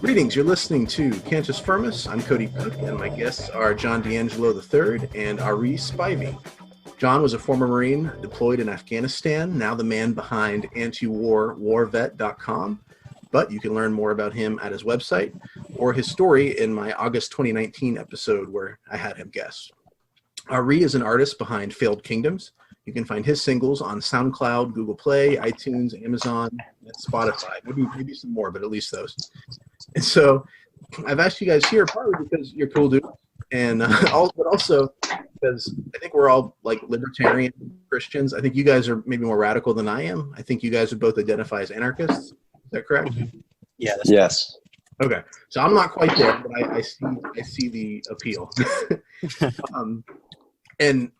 Greetings, you're listening to Cantus Firmus. I'm Cody Cook, and my guests are John Dangelo III and Aree Spivey. John was a former Marine deployed in Afghanistan, now the man behind antiwarwarvet.com, but you can learn more about him at his website or his story in my August 2019 episode where I had him guest. Aree is an artist behind Failed Kingdoms. You can find his singles on SoundCloud, Google Play, iTunes, Amazon, and Spotify. Maybe some more, but at least those. And so I've asked you guys here partly because you're cool dudes, and but also because I think we're all like libertarian Christians. I think you guys are maybe more radical than I am. I think you guys would both identify as anarchists. Is that correct? Yeah. Yes. Okay. So I'm not quite there, but I see the appeal. And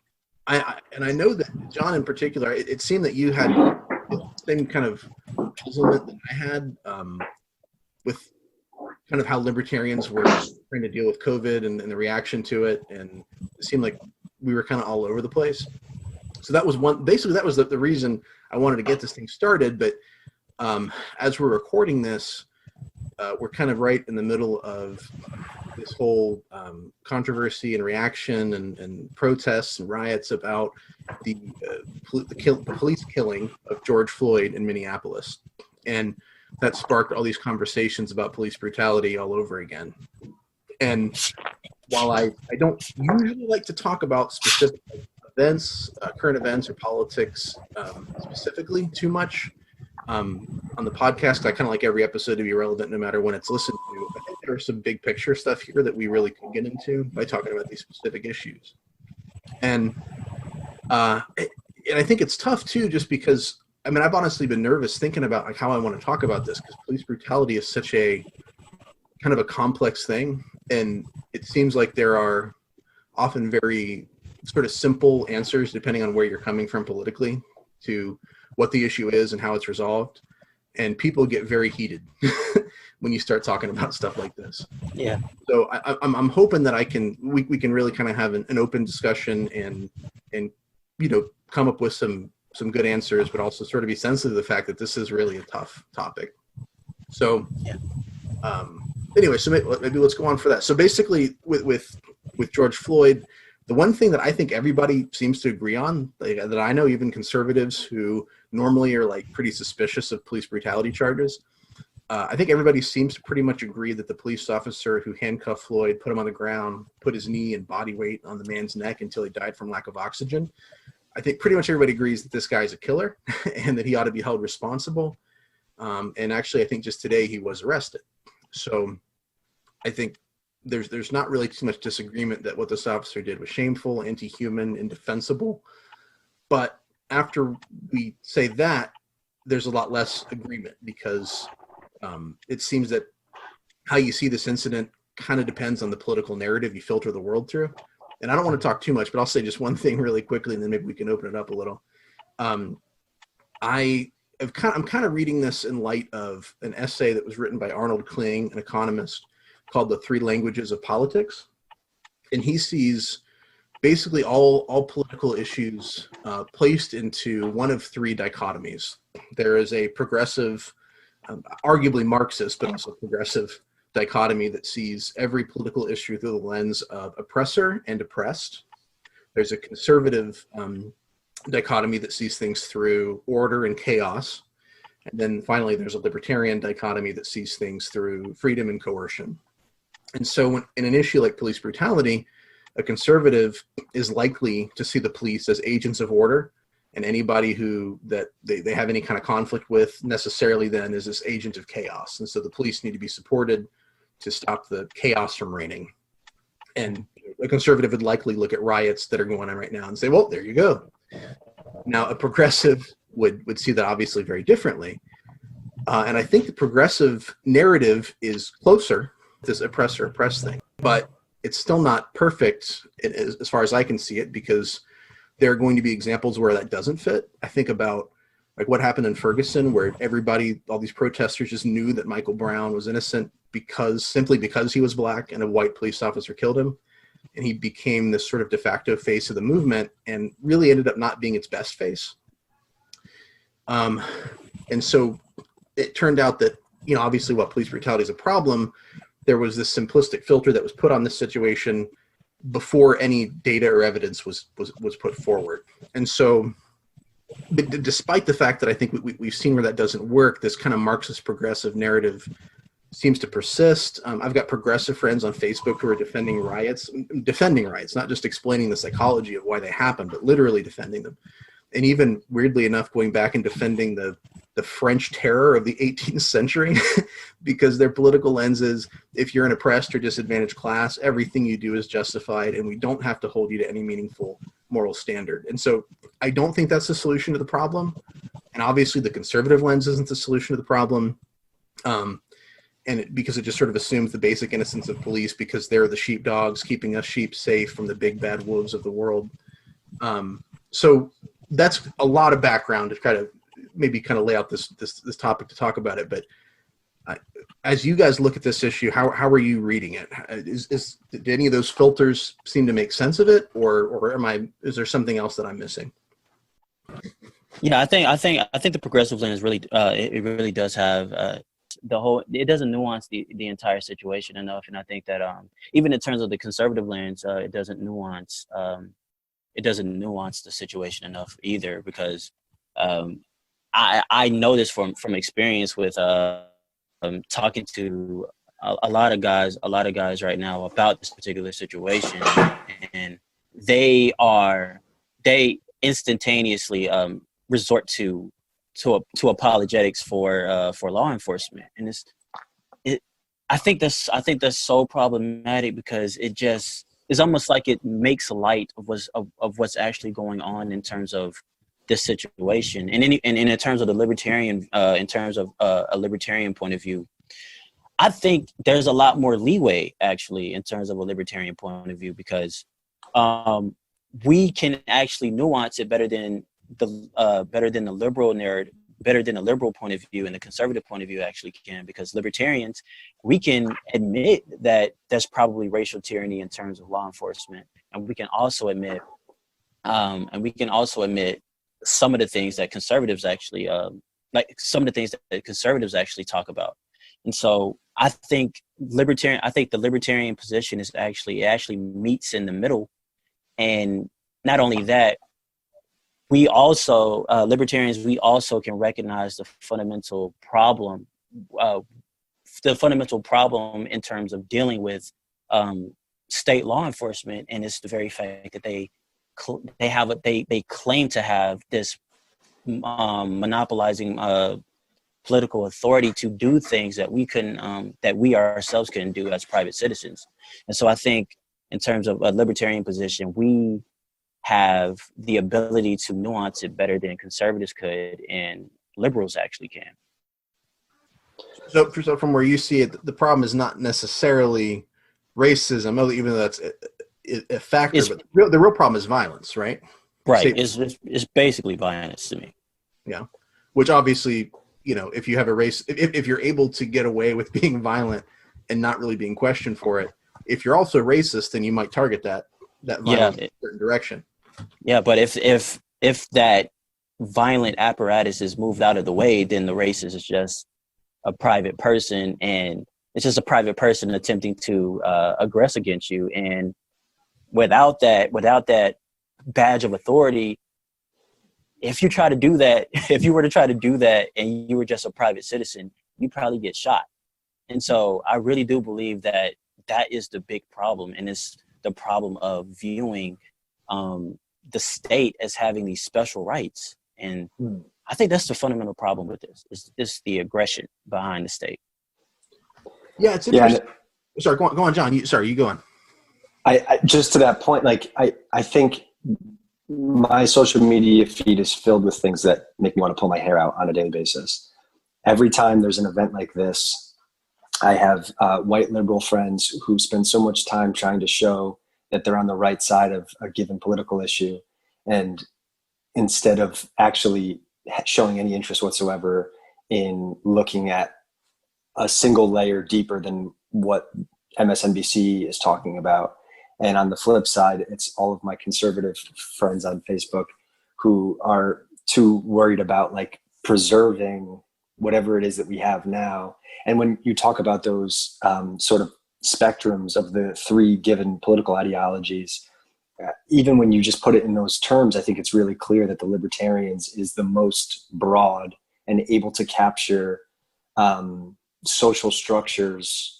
I know that John in particular, it seemed that you had the same kind of puzzlement that I had with kind of how libertarians were trying to deal with COVID and the reaction to it, and it seemed like we were kind of all over the place. So that was basically that was the reason I wanted to get this thing started. But as we're recording this, we're kind of right in the middle of this whole controversy and reaction and protests and riots about the police killing of George Floyd in Minneapolis. And that sparked all these conversations about police brutality all over again. And while I don't usually like to talk about specific events, current events or politics specifically too much on the podcast, I kind of like every episode to be relevant no matter when it's listened to. I think there's some big picture stuff here that we really could get into by talking about these specific issues. And I think it's tough too, just because I mean, I've honestly been nervous thinking about like how I want to talk about this because police brutality is such a kind of a complex thing, and it seems like there are often very sort of simple answers depending on where you're coming from politically to what the issue is and how it's resolved, and people get very heated when you start talking about stuff like this. Yeah. So I'm hoping that we can really kind of have an open discussion and come up with some good answers, but also sort of be sensitive to the fact that this is really a tough topic. So, yeah. Anyway, so maybe let's go on for that. So basically, with George Floyd, the one thing that I think everybody seems to agree on, that I know, even conservatives who normally are like pretty suspicious of police brutality charges, I think everybody seems to pretty much agree that the police officer who handcuffed Floyd, put him on the ground, put his knee and body weight on the man's neck until he died from lack of oxygen. I think pretty much everybody agrees that this guy's a killer and that he ought to be held responsible. And actually, I think just today he was arrested. So I think there's not really too much disagreement that what this officer did was shameful, anti-human, indefensible. But after we say that, there's a lot less agreement because it seems that how you see this incident kind of depends on the political narrative you filter the world through. And I don't want to talk too much, but I'll say just one thing really quickly, and then maybe we can open it up a little. I'm kind of reading this in light of an essay that was written by Arnold Kling, an economist, called The Three Languages of Politics. And he sees basically all political issues placed into one of three dichotomies. There is a progressive, arguably Marxist, but also progressive dichotomy that sees every political issue through the lens of oppressor and oppressed. There's a conservative dichotomy that sees things through order and chaos. And then finally, there's a libertarian dichotomy that sees things through freedom and coercion. And so in an issue like police brutality, a conservative is likely to see the police as agents of order, and anybody who that they have any kind of conflict with necessarily then is this agent of chaos. And so the police need to be supported to stop the chaos from reigning. And a conservative would likely look at riots that are going on right now and say, well, there you go. Now, a progressive would see that obviously very differently. And I think the progressive narrative is closer to this oppressor-oppressed thing. But it's still not perfect as far as I can see it, because there are going to be examples where that doesn't fit. I think about like what happened in Ferguson, where all these protesters just knew that Michael Brown was innocent simply because he was black and a white police officer killed him. And he became this sort of de facto face of the movement and really ended up not being its best face. And so it turned out that obviously while police brutality is a problem, there was this simplistic filter that was put on this situation before any data or evidence was put forward. And so, despite the fact that I think we've seen where that doesn't work, this kind of Marxist progressive narrative seems to persist. I've got progressive friends on Facebook who are defending riots, not just explaining the psychology of why they happen, but literally defending them. And even weirdly enough, going back and defending the French terror of the 18th century, because their political lens is, if you're an oppressed or disadvantaged class, everything you do is justified, and we don't have to hold you to any meaningful moral standard. And so I don't think that's the solution to the problem. And obviously the conservative lens isn't the solution to the problem. Because it just sort of assumes the basic innocence of police because they're the sheepdogs keeping us sheep safe from the big bad wolves of the world. So that's a lot of background to try to maybe kind of lay out this topic to talk about it. But as you guys look at this issue, how are you reading it? Did any of those filters seem to make sense of it, or is there something else that I'm missing? Yeah, I think the progressive lens really it really does have it doesn't nuance the entire situation enough. And I think that even in terms of the conservative lens, it doesn't nuance the situation enough either, because I know this from experience with talking to a lot of guys right now about this particular situation, and they instantaneously resort to apologetics for law enforcement, and I think that's so problematic, because it's almost like it makes light of what's actually going on in terms of this situation, and in terms of the libertarian, in terms of a libertarian point of view. I think there's a lot more leeway actually in terms of a libertarian point of view, because we can actually nuance it better than the liberal narrative, better than the liberal point of view and the conservative point of view actually can, because libertarians, we can admit that there's probably racial tyranny in terms of law enforcement, and we can also admit some of the things that conservatives actually talk about. And so I think the libertarian position is actually meets in the middle. And not only that, we also, libertarians, we also can recognize the fundamental problem in terms of dealing with state law enforcement, and it's the very fact that they claim to have this monopolizing political authority to do things that we ourselves couldn't do as private citizens. And so I think in terms of a libertarian position, we have the ability to nuance it better than conservatives could, and liberals actually can. So from where you see it, the problem is not necessarily racism, even though that's a factor, but the real problem is violence, right? Right. It's basically violence to me. Yeah. Which obviously, if you have a race, if you're able to get away with being violent and not really being questioned for it, if you're also racist, then you might target that violence in a certain direction. Yeah, but if that violent apparatus is moved out of the way, then the racist is just a private person, and it's just a private person attempting to aggress against you. And without that badge of authority, if you were to try to do that and you were just a private citizen, you probably get shot. And so I really do believe that is the big problem, and it's the problem of viewing the state as having these special rights. And I think that's the fundamental problem with this. It's the aggression behind the state. Yeah, it's interesting. Yeah. Sorry, go on, John. You go on. I just to that point, I think my social media feed is filled with things that make me want to pull my hair out on a daily basis. Every time there's an event like this, I have white liberal friends who spend so much time trying to show that they're on the right side of a given political issue, and instead of actually showing any interest whatsoever in looking at a single layer deeper than what MSNBC is talking about. And on the flip side, it's all of my conservative friends on Facebook who are too worried about preserving whatever it is that we have now. And when you talk about those sort of spectrums of the three given political ideologies, even when you just put it in those terms, I think it's really clear that the libertarians is the most broad and able to capture social structures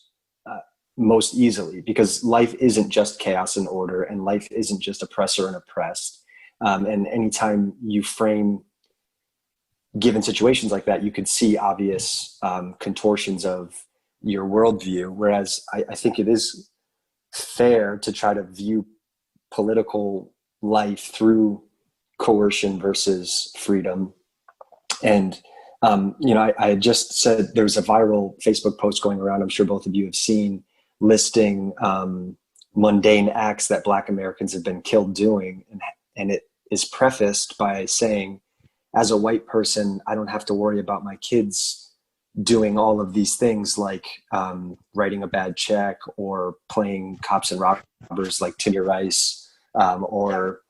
most easily, because life isn't just chaos and order, and life isn't just oppressor and oppressed. And anytime you frame given situations like that, you could see obvious contortions of your worldview. Whereas I think it is fair to try to view political life through coercion versus freedom. And I had just said there was a viral Facebook post going around, I'm sure both of you have seen, listing mundane acts that Black Americans have been killed doing. And it is prefaced by saying, as a white person, I don't have to worry about my kids doing all of these things like writing a bad check or playing cops and robbers like Timmy Rice, or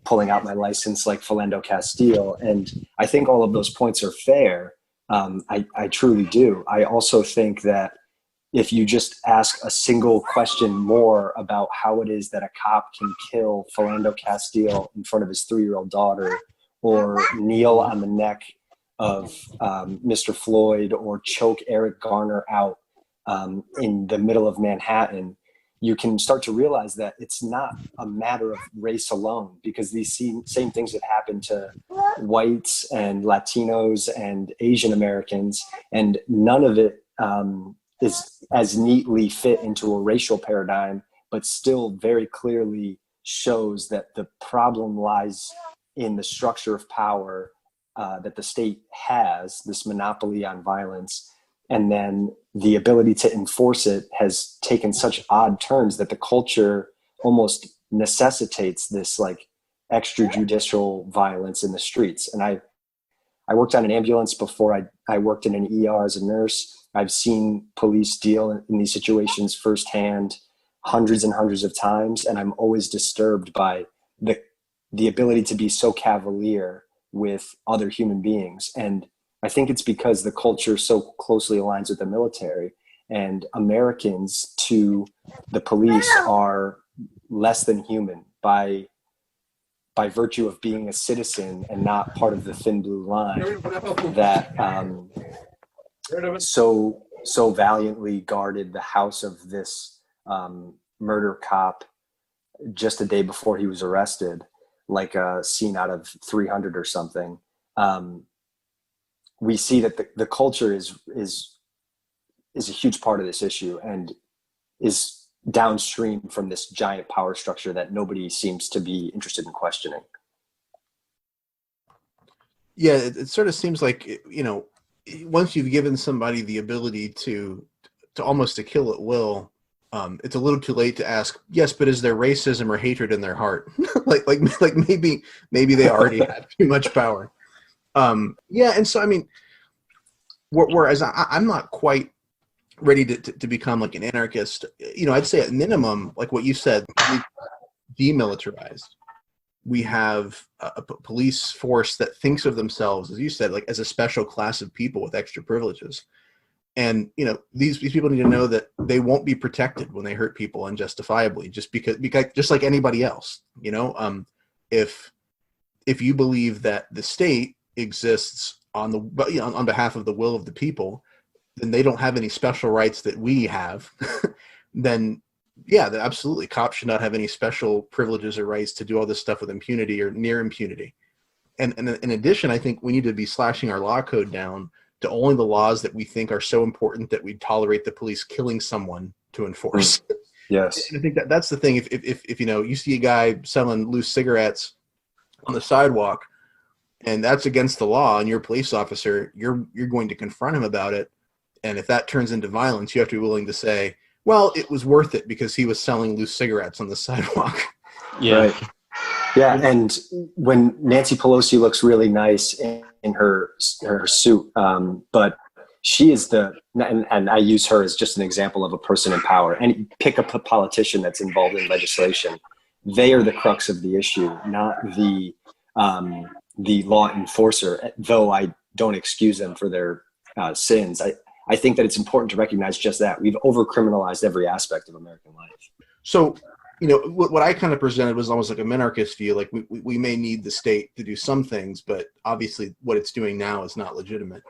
pulling out my license like Philando Castile. And I think all of those points are fair. I truly do. I also think that if you just ask a single question more about how it is that a cop can kill Philando Castile in front of his 3-year-old daughter, or kneel on the neck of Mr. Floyd, or choke Eric Garner out in the middle of Manhattan, you can start to realize that it's not a matter of race alone, because these same things have happened to whites and Latinos and Asian Americans, and none of it is as neatly fit into a racial paradigm, but still very clearly shows that the problem lies in the structure of power that the state has, this monopoly on violence, and then the ability to enforce it has taken such odd turns that the culture almost necessitates this like extrajudicial violence in the streets. And I worked on an ambulance before I worked in an ER as a nurse. I've seen police deal in these situations firsthand hundreds and hundreds of times, and I'm always disturbed by the ability to be so cavalier with other human beings. And I think it's because the culture so closely aligns with the military, and Americans to the police are less than human by virtue of being a citizen and not part of the thin blue line that so valiantly guarded the house of this murder cop just a day before he was arrested, like a scene out of 300 or something. We see that the culture is a huge part of this issue and is downstream from this giant power structure that nobody seems to be interested in questioning. Yeah, it sort of seems like, once you've given somebody the ability to almost to kill at will, it's a little too late to ask, yes, but is there racism or hatred in their heart? like maybe they already have too much power. Yeah, and so I mean, whereas I'm not quite ready to become like an anarchist. I'd say at minimum, like what you said, demilitarized. We have a police force that thinks of themselves, as you said, like as a special class of people with extra privileges. And these people need to know that they won't be protected when they hurt people unjustifiably, just because just like anybody else. If you believe that the state exists on behalf of the will of the people, then they don't have any special rights that we have. Then yeah, absolutely, cops should not have any special privileges or rights to do all this stuff with impunity or near impunity. And in addition, I think we need to be slashing our law code down to only the laws that we think are so important that we tolerate the police killing someone to enforce. Yes. And I think that's the thing. If you see a guy selling loose cigarettes on the sidewalk and that's against the law and you're a police officer, you're going to confront him about it. And if that turns into violence, you have to be willing to say, well, it was worth it because he was selling loose cigarettes on the sidewalk. Yeah. Right. Yeah, and when Nancy Pelosi looks really nice in her suit, but she is and I use her as just an example of a person in power. And pick up a politician that's involved in legislation. They are the crux of the issue, not the law enforcer, though I don't excuse them for their sins. I think that it's important to recognize just that. We've over-criminalized every aspect of American life. So, what I kind of presented was almost like a minarchist view. Like we may need the state to do some things, but obviously what it's doing now is not legitimate.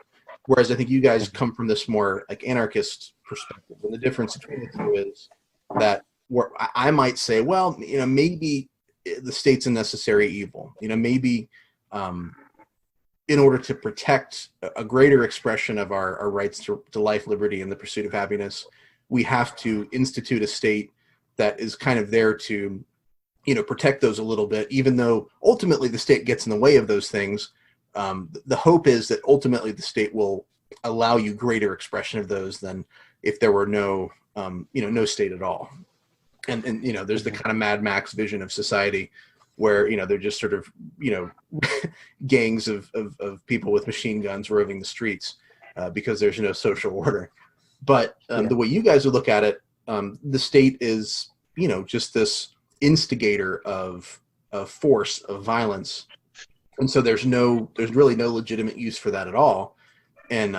Whereas I think you guys come from this more like anarchist perspective. And the difference between the two is that where I might say, well, maybe the state's a necessary evil. Maybe in order to protect a greater expression of our rights to life, liberty, and the pursuit of happiness, we have to institute a state that is kind of there to, protect those a little bit, even though ultimately the state gets in the way of those things. The hope is that ultimately the state will allow you greater expression of those than if there were no state at all. And there's the kind of Mad Max vision of society where, they're just sort of, gangs of people with machine guns roving the streets because there's no social order. But the way you guys would look at it, the state is, just this instigator of force, of violence. And so there's really no legitimate use for that at all. And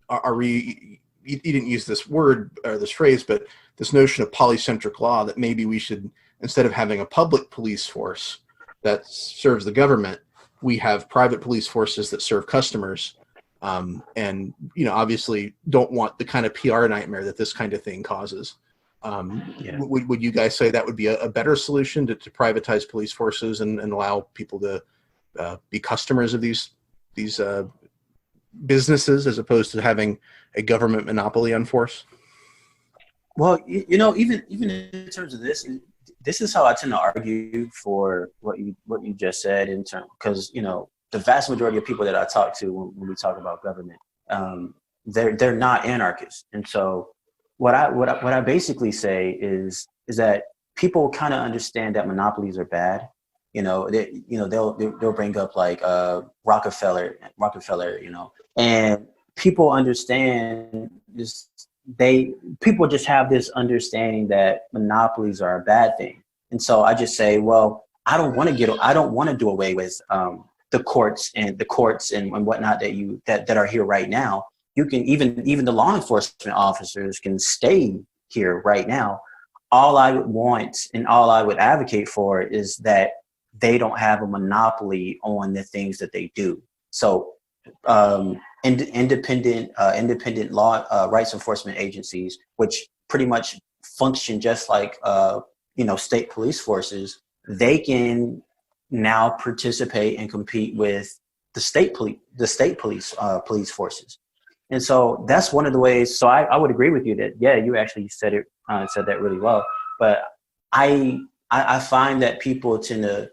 Aree, you didn't use this word or this phrase, but this notion of polycentric law, that maybe we should, instead of having a public police force that serves the government, we have private police forces that serve customers. And, obviously don't want the kind of PR nightmare that this kind of thing causes. Would you guys say that would be a better solution to privatize police forces and allow people to be customers of these businesses as opposed to having a government monopoly on force? Well, even in terms of this is how I tend to argue for what you just said in terms, because the vast majority of people that I talk to when we talk about government, they're not anarchists, and so what I basically say is that people kind of understand that monopolies are bad. They'll bring up like Rockefeller, and people understand this. People just have this understanding that monopolies are a bad thing, and so I just say, well, I don't want to do away with the courts and whatnot that are here right now. You can even the law enforcement officers can stay here right now. All I would want and all I would advocate for is that they don't have a monopoly on the things that they do. So independent law rights enforcement agencies, which pretty much function just like state police forces, they can now participate and compete with the state police forces. And so that's one of the ways. So I would agree with you that, you actually said that really well. But I find that people tend to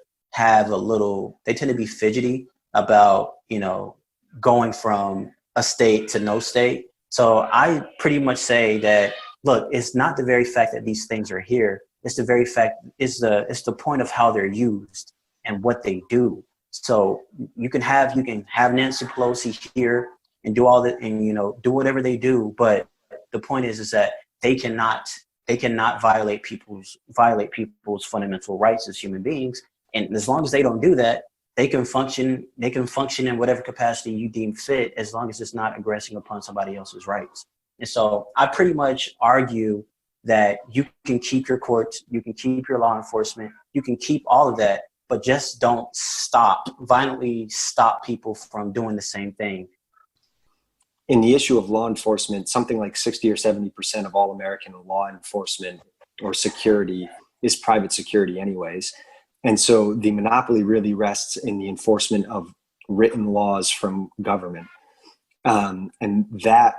be fidgety about, going from a state to no state. So I pretty much say that, look, it's not the very fact that these things are here. It's the very fact, it's the point of how they're used and what they do. So you can have Nancy Pelosi here and do all that and, do whatever they do. But the point is that they cannot violate people's fundamental rights as human beings. And as long as they don't do that, they can function in whatever capacity you deem fit, as long as it's not aggressing upon somebody else's rights. And so I pretty much argue that you can keep your courts, you can keep your law enforcement, you can keep all of that, but just don't violently stop people from doing the same thing. In the issue of law enforcement, something like 60 or 70% of all American law enforcement or security is private security anyways. And so the monopoly really rests in the enforcement of written laws from government. And that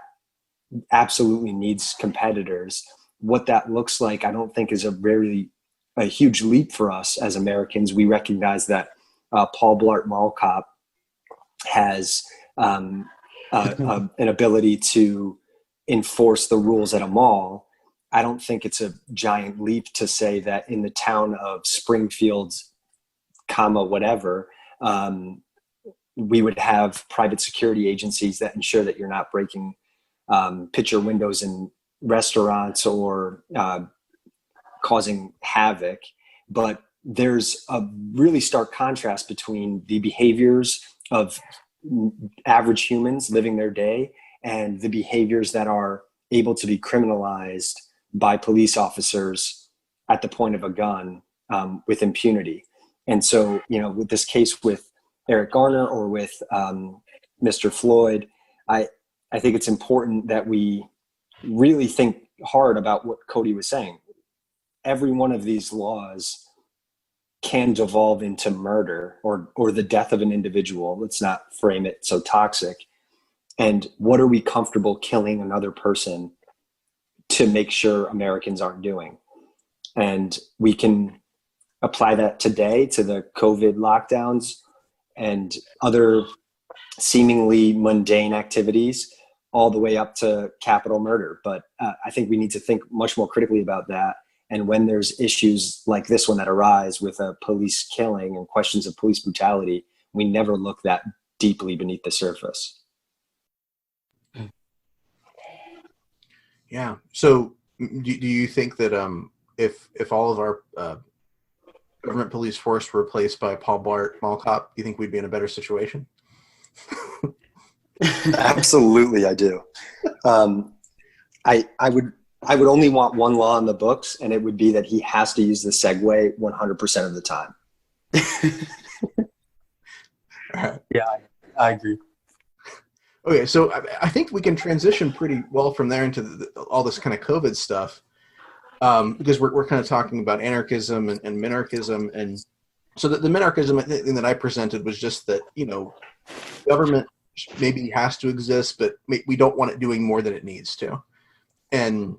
absolutely needs competitors. What that looks like, I don't think is a huge leap for us as Americans. We recognize that Paul Blart Mall Cop has an ability to enforce the rules at a mall. I don't think it's a giant leap to say that in the town of Springfield, whatever, we would have private security agencies that ensure that you're not breaking picture windows in restaurants or causing havoc. But there's a really stark contrast between the behaviors of average humans living their day and the behaviors that are able to be criminalized by police officers at the point of a gun with impunity. And so, with this case with Eric Garner or with Mr. Floyd, I think it's important that we really think hard about what Cody was saying. Every one of these laws can devolve into murder or the death of an individual. Let's not frame it so toxic. And what are we comfortable killing another person to make sure Americans aren't doing? And we can apply that today to the COVID lockdowns and other seemingly mundane activities, all the way up to capital murder. But I think we need to think much more critically about that. And when there's issues like this one that arise with a police killing and questions of police brutality, we never look that deeply beneath the surface. Yeah. So do you think that if all of our government police force were replaced by Paul Blart Mall Cop, do you think we'd be in a better situation? Absolutely, I do. I would only want one law in the books, and it would be that he has to use the Segway 100% of the time. Yeah, I agree. Okay, so I think we can transition pretty well from there into all this kind of COVID stuff, because we're kind of talking about anarchism and minarchism. And so the minarchism thing that I presented was just that, government maybe has to exist, but we don't want it doing more than it needs to. And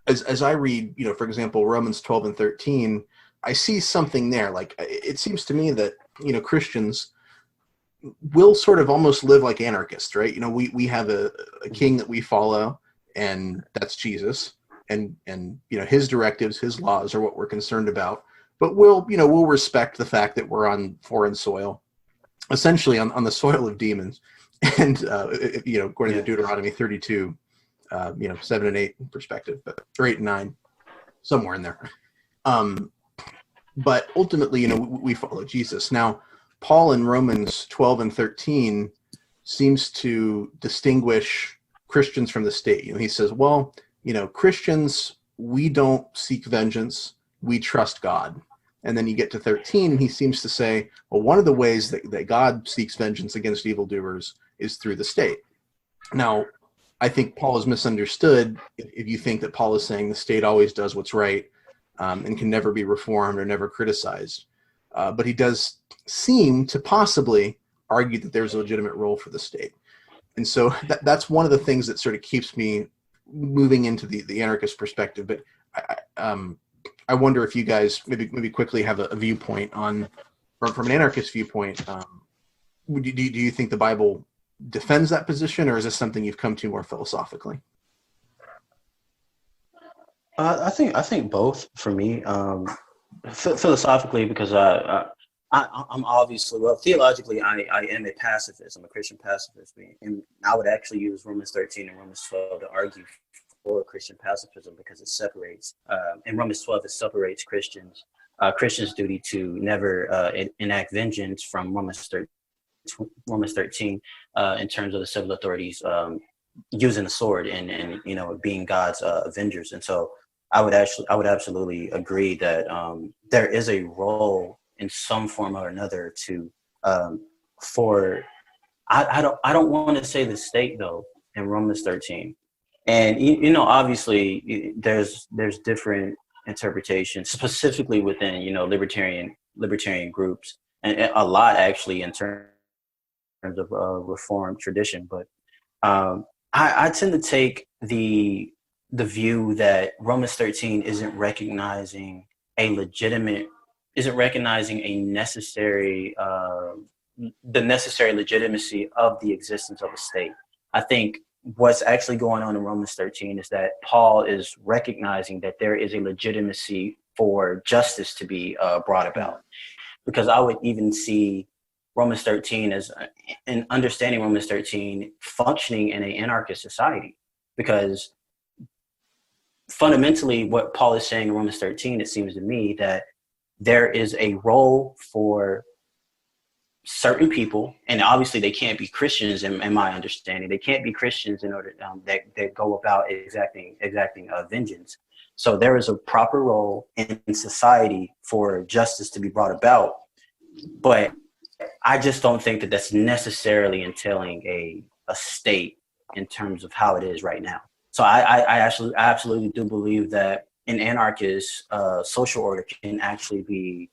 as I read, for example, Romans 12 and 13, I see something there. Like, it seems to me that, Christians will sort of almost live like anarchists, right? We have a king that we follow, and that's Jesus. And his directives, his laws are what we're concerned about. But we'll respect the fact that we're on foreign soil, essentially on the soil of demons. And, according to Deuteronomy 32, 7 and 8 perspective, or 8 and 9, somewhere in there. But ultimately, we follow Jesus. Now, Paul in Romans 12 and 13 seems to distinguish Christians from the state. He says, well, Christians, we don't seek vengeance, we trust God. And then you get to 13, and he seems to say, well, one of the ways that God seeks vengeance against evildoers is through the state. Now, I think Paul is misunderstood if you think that Paul is saying the state always does what's right and can never be reformed or never criticized. But he does seem to possibly argue that there's a legitimate role for the state. And so that's one of the things that sort of keeps me moving into the anarchist perspective. But I wonder if you guys maybe quickly have a viewpoint on, from an anarchist viewpoint, do you think the Bible defends that position, or is this something you've come to more philosophically? I think both for me. Philosophically, because I'm obviously, theologically, I am a pacifist. I'm a Christian pacifist, and I would actually use Romans 13 and Romans 12 to argue for Christian pacifism, because it separates. In Romans 12, it separates Christians' duty to never enact vengeance from Romans 13 in terms of the civil authorities using the sword and being God's avengers. And so I would absolutely agree that there is a role in some form or another to for I don't want to say the state though in Romans 13. And obviously there's different interpretations specifically within libertarian groups, and a lot actually in terms of Reformed tradition. But I tend to take the view that Romans 13 isn't recognizing a necessary the necessary legitimacy of the existence of a state. I think what's actually going on in Romans 13 is that Paul is recognizing that there is a legitimacy for justice to be brought about. Because I would even see Romans 13 as, in understanding Romans 13, functioning in an anarchist society. Because fundamentally what Paul is saying in Romans 13, it seems to me that there is a role for certain people, and obviously they can't be Christians in my understanding. They can't be Christians in order that go about exacting vengeance. So there is a proper role in society for justice to be brought about, but I just don't think that that's necessarily entailing a state in terms of how it is right now. So I absolutely do believe that an anarchist social order can actually be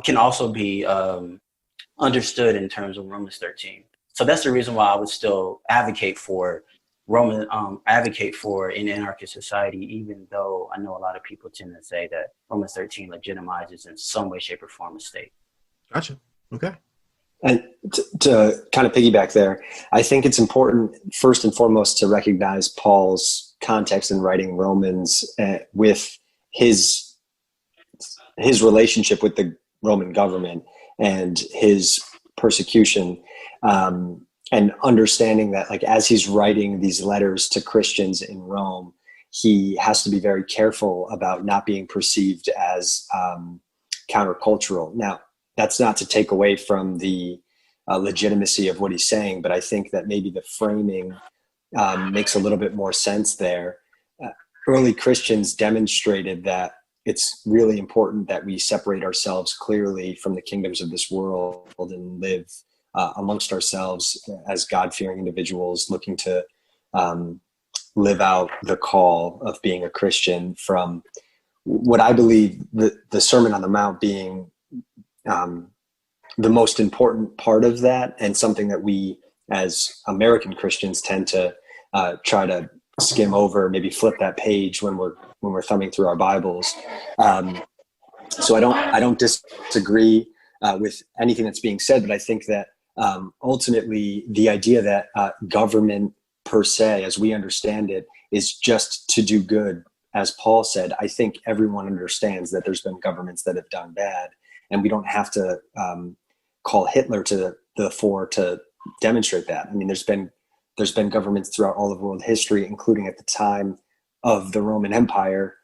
can also be understood in terms of Romans 13. So that's the reason why I would still advocate for advocate for an anarchist society, even though I know a lot of people tend to say that Romans 13 legitimizes in some way, shape, or form a state. Gotcha. Okay. And to kind of piggyback there, I think it's important, first and foremost, to recognize Paul's context in writing Romans with his relationship with the Roman government and his persecution, and understanding that, like, as he's writing these letters to Christians in Rome, he has to be very careful about not being perceived as countercultural. Now, that's not to take away from the legitimacy of what he's saying, but I think that maybe the framing makes a little bit more sense there. Early Christians demonstrated that it's really important that we separate ourselves clearly from the kingdoms of this world and live amongst ourselves as God-fearing individuals looking to live out the call of being a Christian, from what I believe the Sermon on the Mount being the most important part of that, and something that we as American Christians tend to try to skim over, maybe flip that page when we're thumbing through our Bibles. So I don't disagree with anything that's being said, but I think that ultimately the idea that government per se, as we understand it, is just to do good, as Paul said. I think everyone understands that there's been governments that have done bad, and we don't have to call Hitler to the fore to demonstrate that. I mean, there's been governments throughout all of world history, including at the time of the Roman Empire,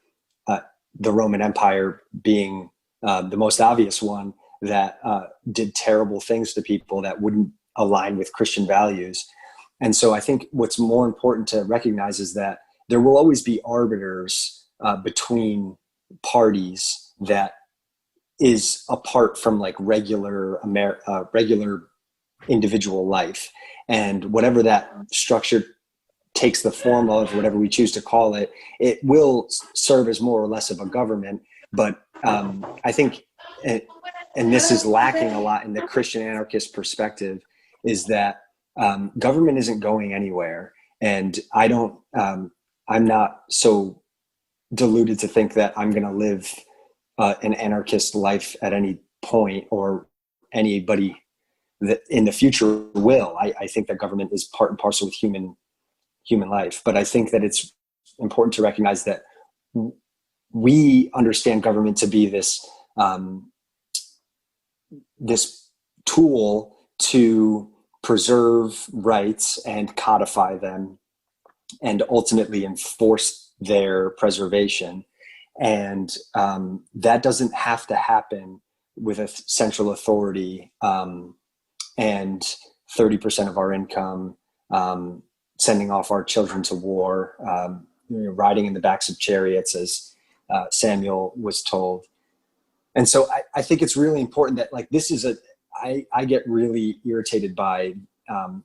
the Roman Empire being the most obvious one, that did terrible things to people that wouldn't align with Christian values. And so I think what's more important to recognize is that there will always be arbiters between parties that is apart from like regular individual life. And whatever that structure takes the form of, whatever we choose to call it, it will serve as more or less of a government. But I think, and this is lacking a lot in the Christian anarchist perspective, is that government isn't going anywhere. And I'm not so deluded to think that I'm going to live an anarchist life at any point, or anybody that in the future will. I think that government is part and parcel with human life. But I think that it's important to recognize that we understand government to be this tool to preserve rights and codify them and ultimately enforce their preservation. And that doesn't have to happen with a central authority and 30% of our income, sending off our children to war, riding in the backs of chariots, as Samuel was told. And so I think it's really important that, like, this is I get really irritated by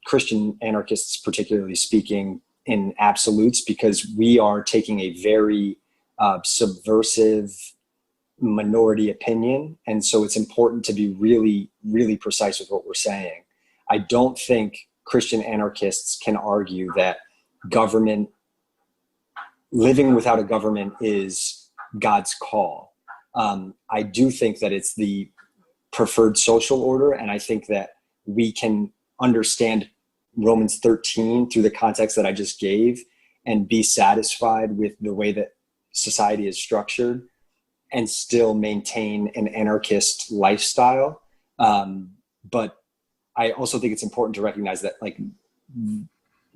Christian anarchists, particularly speaking in absolutes, because we are taking a very subversive minority opinion. And so it's important to be really, really precise with what we're saying. I don't think Christian anarchists can argue that living without a government is God's call. I do think that it's the preferred social order. And I think that we can understand Romans 13 through the context that I just gave and be satisfied with the way that society is structured and still maintain an anarchist lifestyle. But I also think it's important to recognize that, like,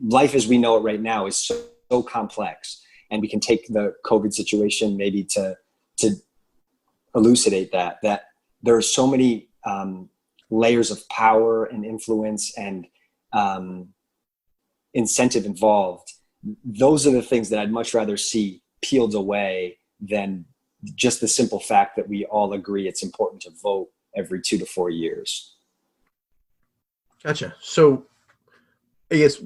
life as we know it right now is so complex, and we can take the COVID situation maybe to elucidate that there are so many layers of power and influence and incentive involved, those are the things that I'd much rather see peeled away than just the simple fact that we all agree it's important to vote every 2 to 4 years. Gotcha. So I guess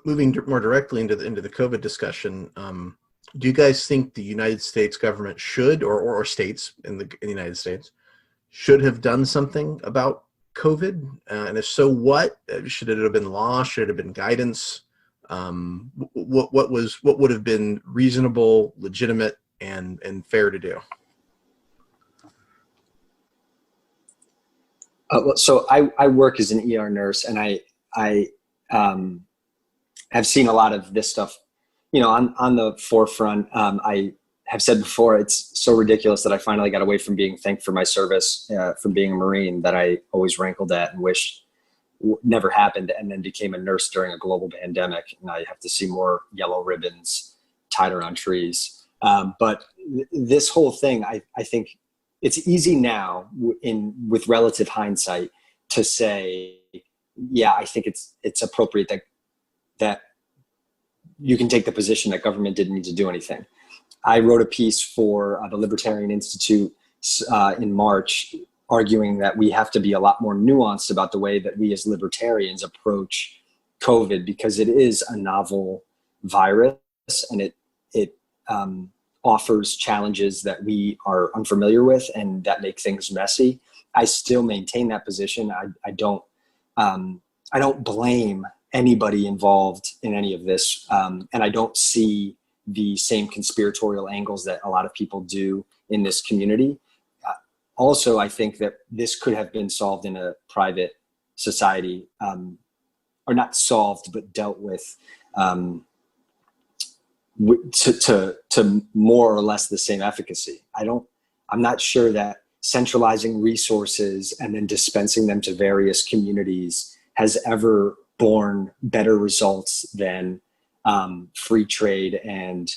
moving more directly into the COVID discussion, do you guys think the United States government should, or states in the United States, should have done something about COVID? And if so, what? Should it have been law? Should it have been guidance? What would have been reasonable, legitimate, and fair to do? So I work as an ER nurse, and I have seen a lot of this stuff, on the forefront. I have said before, it's so ridiculous that I finally got away from being thanked for my service, from being a Marine, that I always rankled at and wished never happened, and then became a nurse during a global pandemic. And I have to see more yellow ribbons tied around trees. But this whole thing, I think it's easy now with relative hindsight to say, yeah, I think it's appropriate that you can take the position that government didn't need to do anything. I wrote a piece for the Libertarian Institute in March, arguing that we have to be a lot more nuanced about the way that we as libertarians approach COVID, because it is a novel virus and it offers challenges that we are unfamiliar with and that make things messy. I still maintain that position. I don't blame anybody involved in any of this. And I don't see the same conspiratorial angles that a lot of people do in this community. Also, I think that this could have been solved in a private society, or not solved, but dealt with to more or less the same efficacy. I'm not sure that centralizing resources and then dispensing them to various communities has ever borne better results than free trade and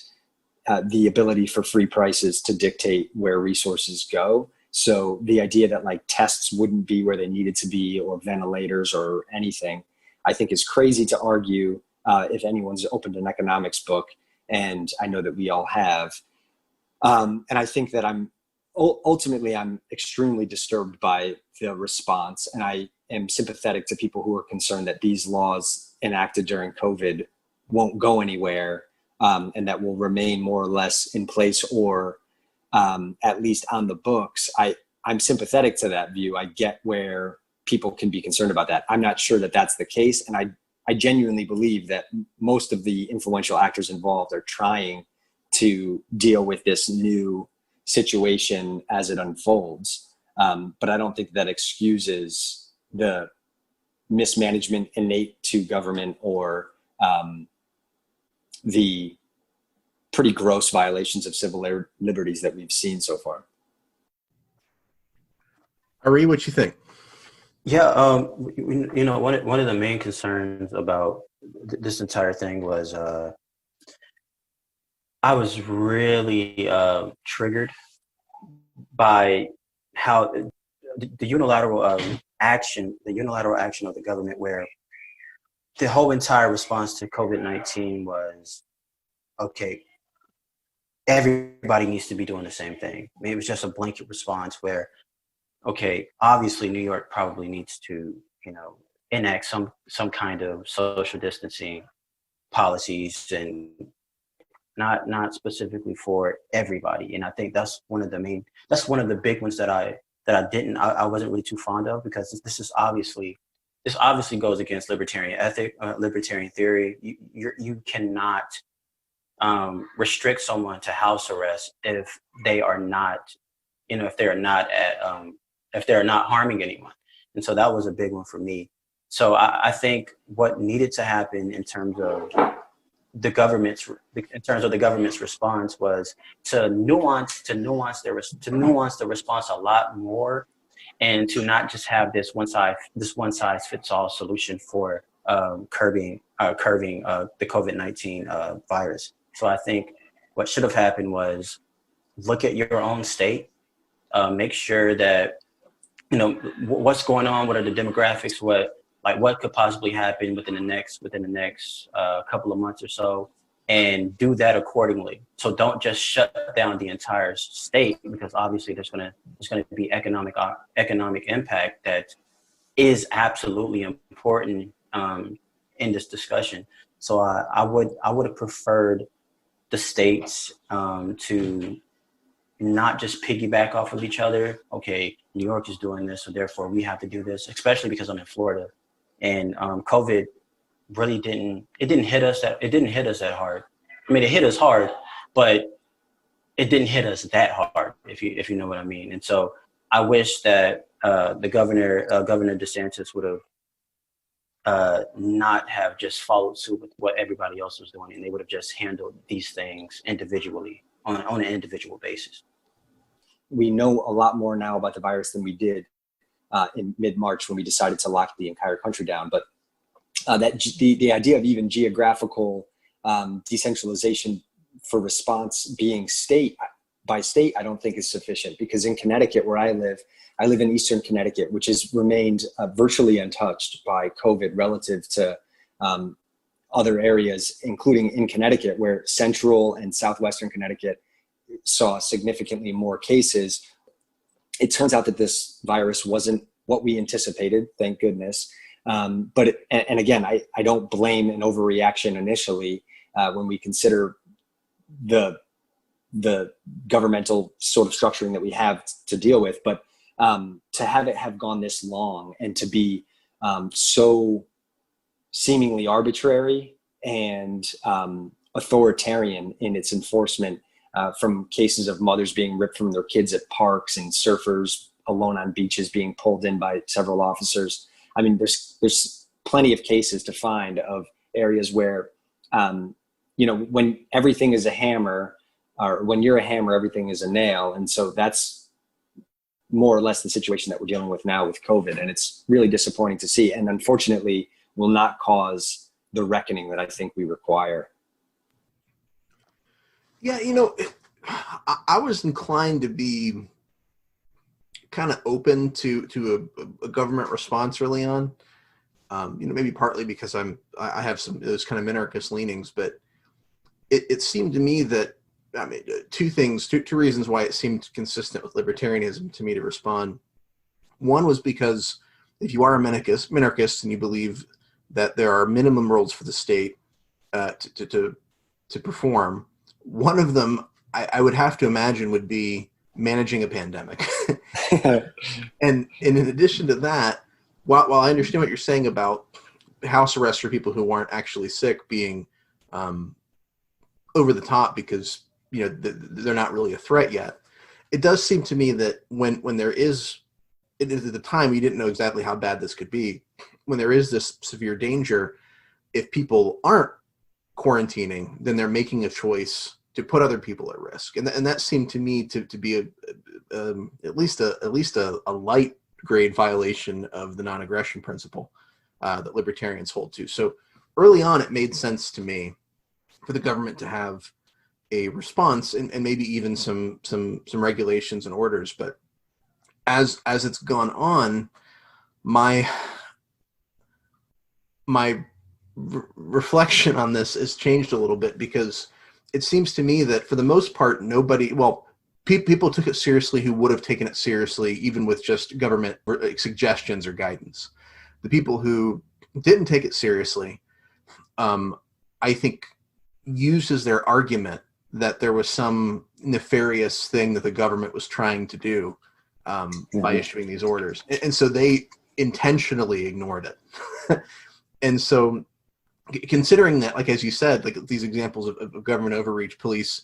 the ability for free prices to dictate where resources go. So the idea that like tests wouldn't be where they needed to be, or ventilators or anything, I think is crazy to argue if anyone's opened an economics book, and I know that we all have. And I think that ultimately I'm extremely disturbed by the response, and I am sympathetic to people who are concerned that these laws enacted during COVID won't go anywhere, and that will remain more or less in place, or at least on the books. I'm sympathetic to that view. I get where people can be concerned about that. I'm not sure that that's the case. And I genuinely believe that most of the influential actors involved are trying to deal with this new situation as it unfolds. But I don't think that excuses the mismanagement innate to government, or the pretty gross violations of civil liberties that we've seen so far. Aree, what you think? Yeah, one of the main concerns about this entire thing was I was really triggered by how the unilateral action of the government, where the whole entire response to COVID-19 was, okay, everybody needs to be doing the same thing. I mean, it was just a blanket response where, okay, obviously New York probably needs to, enact some kind of social distancing policies, and not specifically for everybody. And I think that's one of the big ones that I wasn't really too fond of, because this obviously goes against libertarian ethic, libertarian theory. You cannot restrict someone to house arrest if they are not, if they're not harming anyone. And so that was a big one for me. So I think what needed to happen in terms of the government's response was to nuance the response a lot more, and to not just have this one size fits all solution for curbing the COVID-19 virus. So I think what should have happened was look at your own state, make sure that what's going on, what are the demographics, what could possibly happen within the next couple of months or so, and do that accordingly. So don't just shut down the entire state, because obviously there's going to be economic impact that is absolutely important in this discussion. So I would have preferred the states to not just piggyback off of each other. Okay, New York is doing this, so therefore we have to do this, especially because I'm in Florida. And COVID really didn't hit us that hard. I mean, it hit us hard, but it didn't hit us that hard, if you know what I mean. And so I wish that the Governor DeSantis would have not have just followed suit with what everybody else was doing, and they would have just handled these things individually on an individual basis. We know a lot more now about the virus than we did in mid-March when we decided to lock the entire country down. But the idea of even geographical decentralization for response being state by state, I don't think is sufficient, because in Connecticut, where I live in Eastern Connecticut, which has remained virtually untouched by COVID relative to other areas, including in Connecticut, where Central and Southwestern Connecticut saw significantly more cases. It turns out that this virus wasn't what we anticipated, thank goodness. But again, I don't blame an overreaction initially when we consider the governmental sort of structuring that we have to deal with. But to have it have gone this long and to be so seemingly arbitrary and authoritarian in its enforcement, from cases of mothers being ripped from their kids at parks and surfers alone on beaches being pulled in by several officers. I mean, there's plenty of cases to find of areas where, when everything is a hammer, or when you're a hammer, everything is a nail. And so that's more or less the situation that we're dealing with now with COVID. And it's really disappointing to see, and unfortunately will not cause the reckoning that I think we require. Yeah, I was inclined to be kind of open to a government response early on. Maybe partly because I have some those kind of minarchist leanings, but it seemed to me that, I mean, two reasons why it seemed consistent with libertarianism to me to respond. One was because if you are a minarchist and you believe that there are minimum roles for the state to perform, one of them I would have to imagine would be managing a pandemic. and in addition to that, while I understand what you're saying about house arrest for people who aren't actually sick being over the top because they're not really a threat yet, it does seem to me that when there is, at the time we didn't know exactly how bad this could be, when there is this severe danger, if people aren't quarantining, then they're making a choice to put other people at risk, and that seemed to me to be at least a light grade violation of the non-aggression principle that libertarians hold to. So early on, it made sense to me for the government to have a response and maybe even some regulations and orders. But as it's gone on, my reflection on this has changed a little bit, because it seems to me that for the most part, people took it seriously who would have taken it seriously even with just government suggestions or guidance. The people who didn't take it seriously, I think, used as their argument that there was some nefarious thing that the government was trying to do by issuing these orders. And so they intentionally ignored it. And so considering that, like, as you said, like these examples of government overreach, police,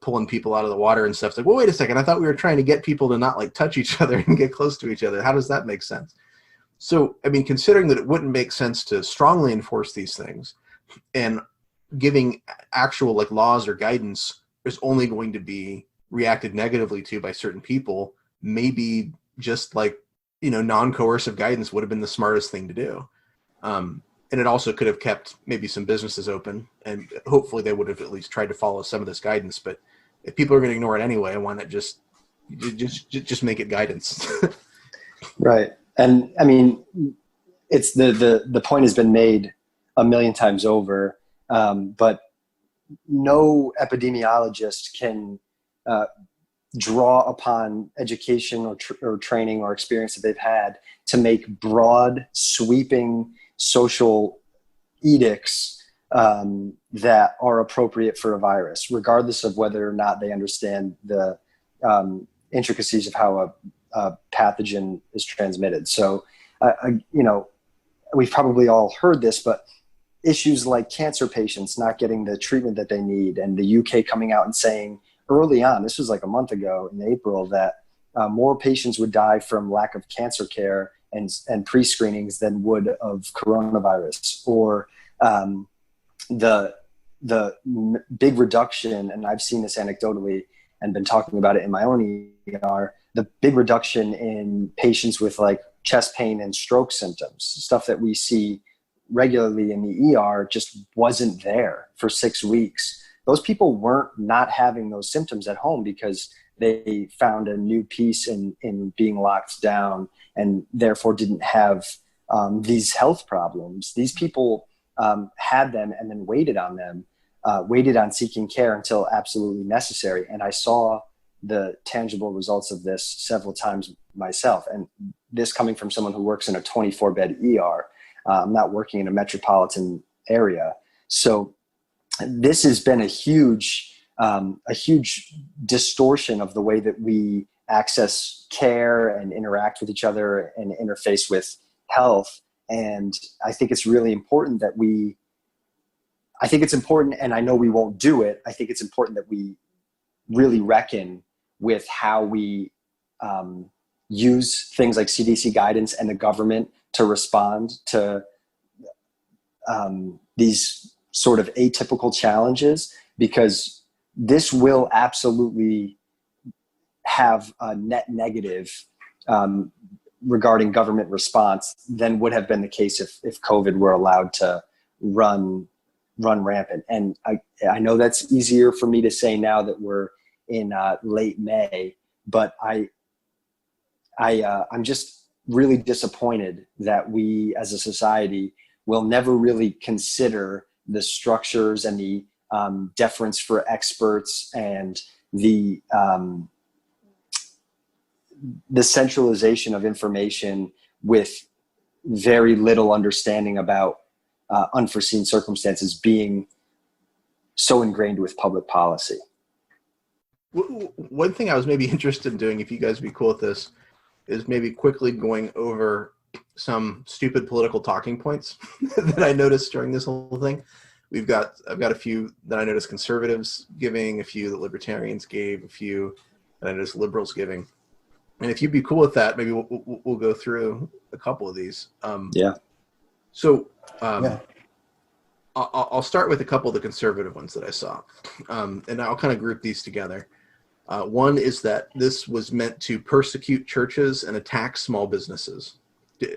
pulling people out of the water and stuff, it's like, well, wait a second, I thought we were trying to get people to not like touch each other and get close to each other. How does that make sense? So, I mean, considering that it wouldn't make sense to strongly enforce these things, and giving actual like laws or guidance is only going to be reacted negatively to by certain people, maybe just like, non-coercive guidance would have been the smartest thing to do. And it also could have kept maybe some businesses open, and hopefully they would have at least tried to follow some of this guidance. But if people are going to ignore it anyway, why not just make it guidance? Right. And I mean, it's the point has been made a million times over, but no epidemiologist can draw upon education or training or experience that they've had to make broad, sweeping social edicts that are appropriate for a virus, regardless of whether or not they understand the intricacies of how a pathogen is transmitted. So, you know, we've probably all heard this, but issues like cancer patients not getting the treatment that they need, and the UK coming out and saying early on, this was like a month ago in April, that more patients would die from lack of cancer care and pre-screenings than would of coronavirus, or the big reduction, and I've seen this anecdotally and been talking about it in my own ER, the big reduction in patients with like chest pain and stroke symptoms, stuff that we see regularly in the ER, just wasn't there for 6 weeks. Those people weren't not having those symptoms at home because they found a new peace in being locked down, and therefore didn't have these health problems. These people had them and then waited on them, waited on seeking care until absolutely necessary. And I saw the tangible results of this several times myself. And this coming from someone who works in a 24-bed ER. I'm not working in a metropolitan area. So this has been a huge distortion of the way that we access care and interact with each other and interface with health. And I think it's really important that and I know we won't do it, I think it's important that we really reckon with how we use things like CDC guidance and the government to respond to these sort of atypical challenges, because this will absolutely have a net negative regarding government response than would have been the case if COVID were allowed to run rampant. And I know that's easier for me to say now that we're in late May, but I'm just really disappointed that we as a society will never really consider the structures and the deference for experts and the centralization of information with very little understanding about unforeseen circumstances being so ingrained with public policy. One thing I was maybe interested in doing, if you guys would be cool with this, is maybe quickly going over some stupid political talking points that I noticed during this whole thing. I've got a few that I noticed conservatives giving, a few that libertarians gave, a few that I noticed liberals giving. And if you'd be cool with that, maybe we'll go through a couple of these. Yeah. So I'll start with a couple of the conservative ones that I saw, and I'll kind of group these together. One is that this was meant to persecute churches and attack small businesses.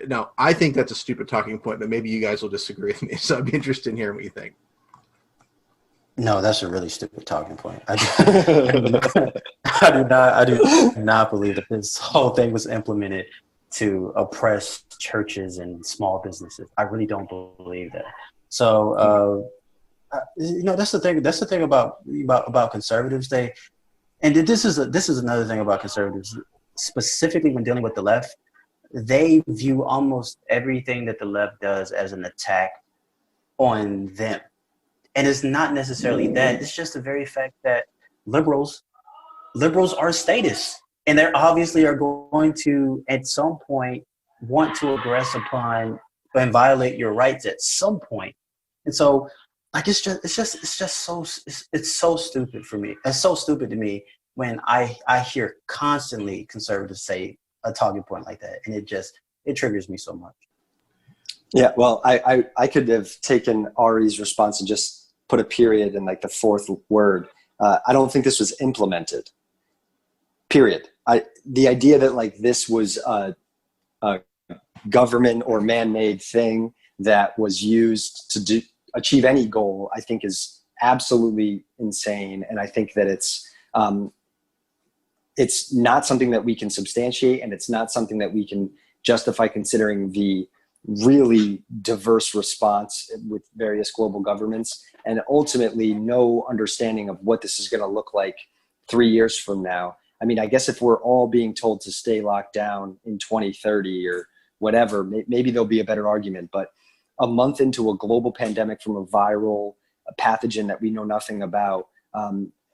Now, I think that's a stupid talking point, but maybe you guys will disagree with me. So I'd be interested in hearing what you think. No, that's a really stupid talking point. I do not believe that this whole thing was implemented to oppress churches and small businesses. I really don't believe that. So, that's the thing. That's the thing about conservatives. This is another thing about conservatives, specifically when dealing with the left. They view almost everything that the left does as an attack on them. And it's not necessarily that. It's just the very fact that liberals are statists. And they obviously are going to, at some point, want to aggress upon and violate your rights at some point. And so, like, it's so stupid for me. It's so stupid to me when I hear constantly conservatives say a talking point like that, and it triggers me so much. Yeah, well, I could have taken Aree's response and just put a period in like the fourth word. I don't think this was implemented. Period. The idea that like this was a government or man-made thing that was used to achieve any goal, I think is absolutely insane. And I think that it's it's not something that we can substantiate, and it's not something that we can justify considering the really diverse response with various global governments, and ultimately no understanding of what this is going to look like 3 years from now. I mean, I guess if we're all being told to stay locked down in 2030 or whatever, maybe there'll be a better argument. But a month into a global pandemic from a viral pathogen that we know nothing about,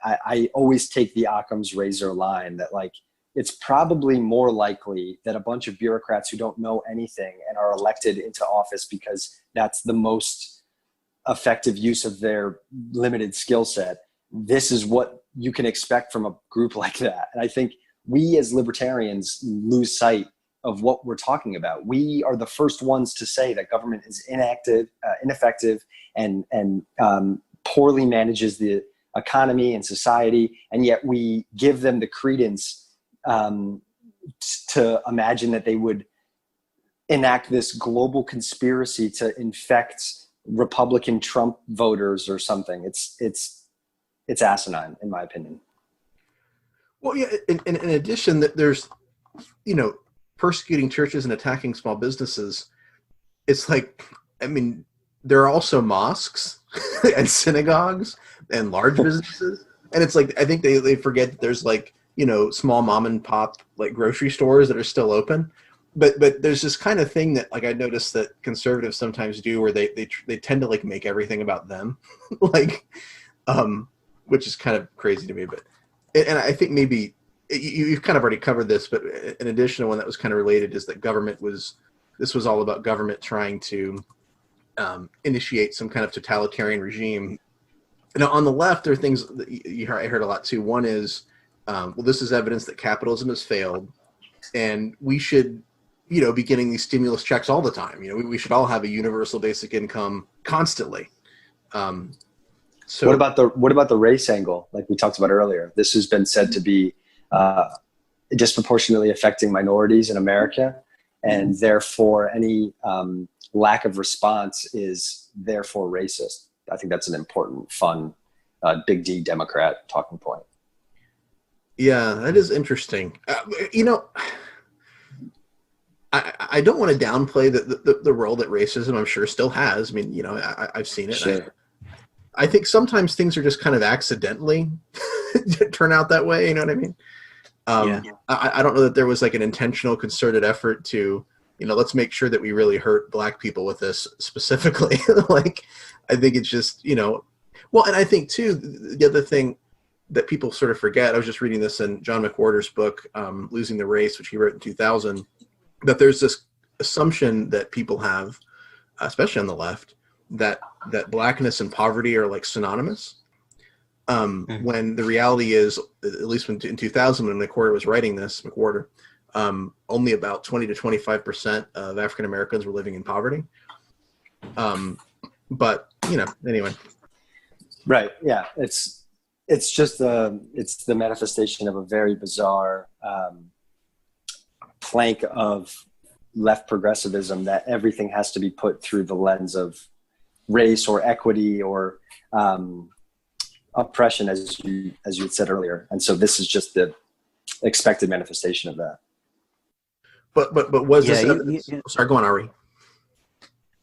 I always take the Occam's razor line that, like, it's probably more likely that a bunch of bureaucrats who don't know anything and are elected into office because that's the most effective use of their limited skill set. This is what you can expect from a group like that. And I think we as libertarians lose sight of what we're talking about. We are the first ones to say that government is ineffective, and poorly manages the economy and society, and yet we give them the credence to imagine that they would enact this global conspiracy to infect Republican Trump voters or something. It's asinine, in my opinion. Well, yeah. In addition, that there's, persecuting churches and attacking small businesses. It's like, I mean, there are also mosques and synagogues and large businesses, and it's like, I think they forget that there's, like, small mom and pop, like, grocery stores that are still open. But there's this kind of thing that, like, I noticed that conservatives sometimes do, where they tend to, like, make everything about them, like, which is kind of crazy to me. But, and I think maybe you've kind of already covered this, but an additional one that was kind of related is that this was all about government trying to initiate some kind of totalitarian regime. Now, on the left, there are things that I heard a lot too. One is, well, this is evidence that capitalism has failed, and we should, be getting these stimulus checks all the time. We should all have a universal basic income constantly. So what about the race angle, like we talked about earlier? This has been said to be disproportionately affecting minorities in America, and therefore any lack of response is therefore racist. I think that's an important, fun, big D Democrat talking point. Yeah, that is interesting. I don't want to downplay the role that racism, I'm sure, still has. I mean, I've seen it. Sure. I think sometimes things are just kind of accidentally turn out that way. You know what I mean? I don't know that there was, like, an intentional, concerted effort to, let's make sure that we really hurt black people with this specifically. Like, I think it's just, well, and I think too, the other thing that people sort of forget, I was just reading this in John McWhorter's book, Losing the Race, which he wrote in 2000, that there's this assumption that people have, especially on the left, that blackness and poverty are, like, synonymous. When the reality is, at least in 2000, when McWhorter was writing this, only about 20 to 25% of African Americans were living in poverty. But anyway. Right. Yeah. It's just it's the manifestation of a very bizarre plank of left progressivism, that everything has to be put through the lens of race or equity or oppression, as you had said earlier. And so this is just the expected manifestation of that. But was this evidence? Sorry, go on, Aree.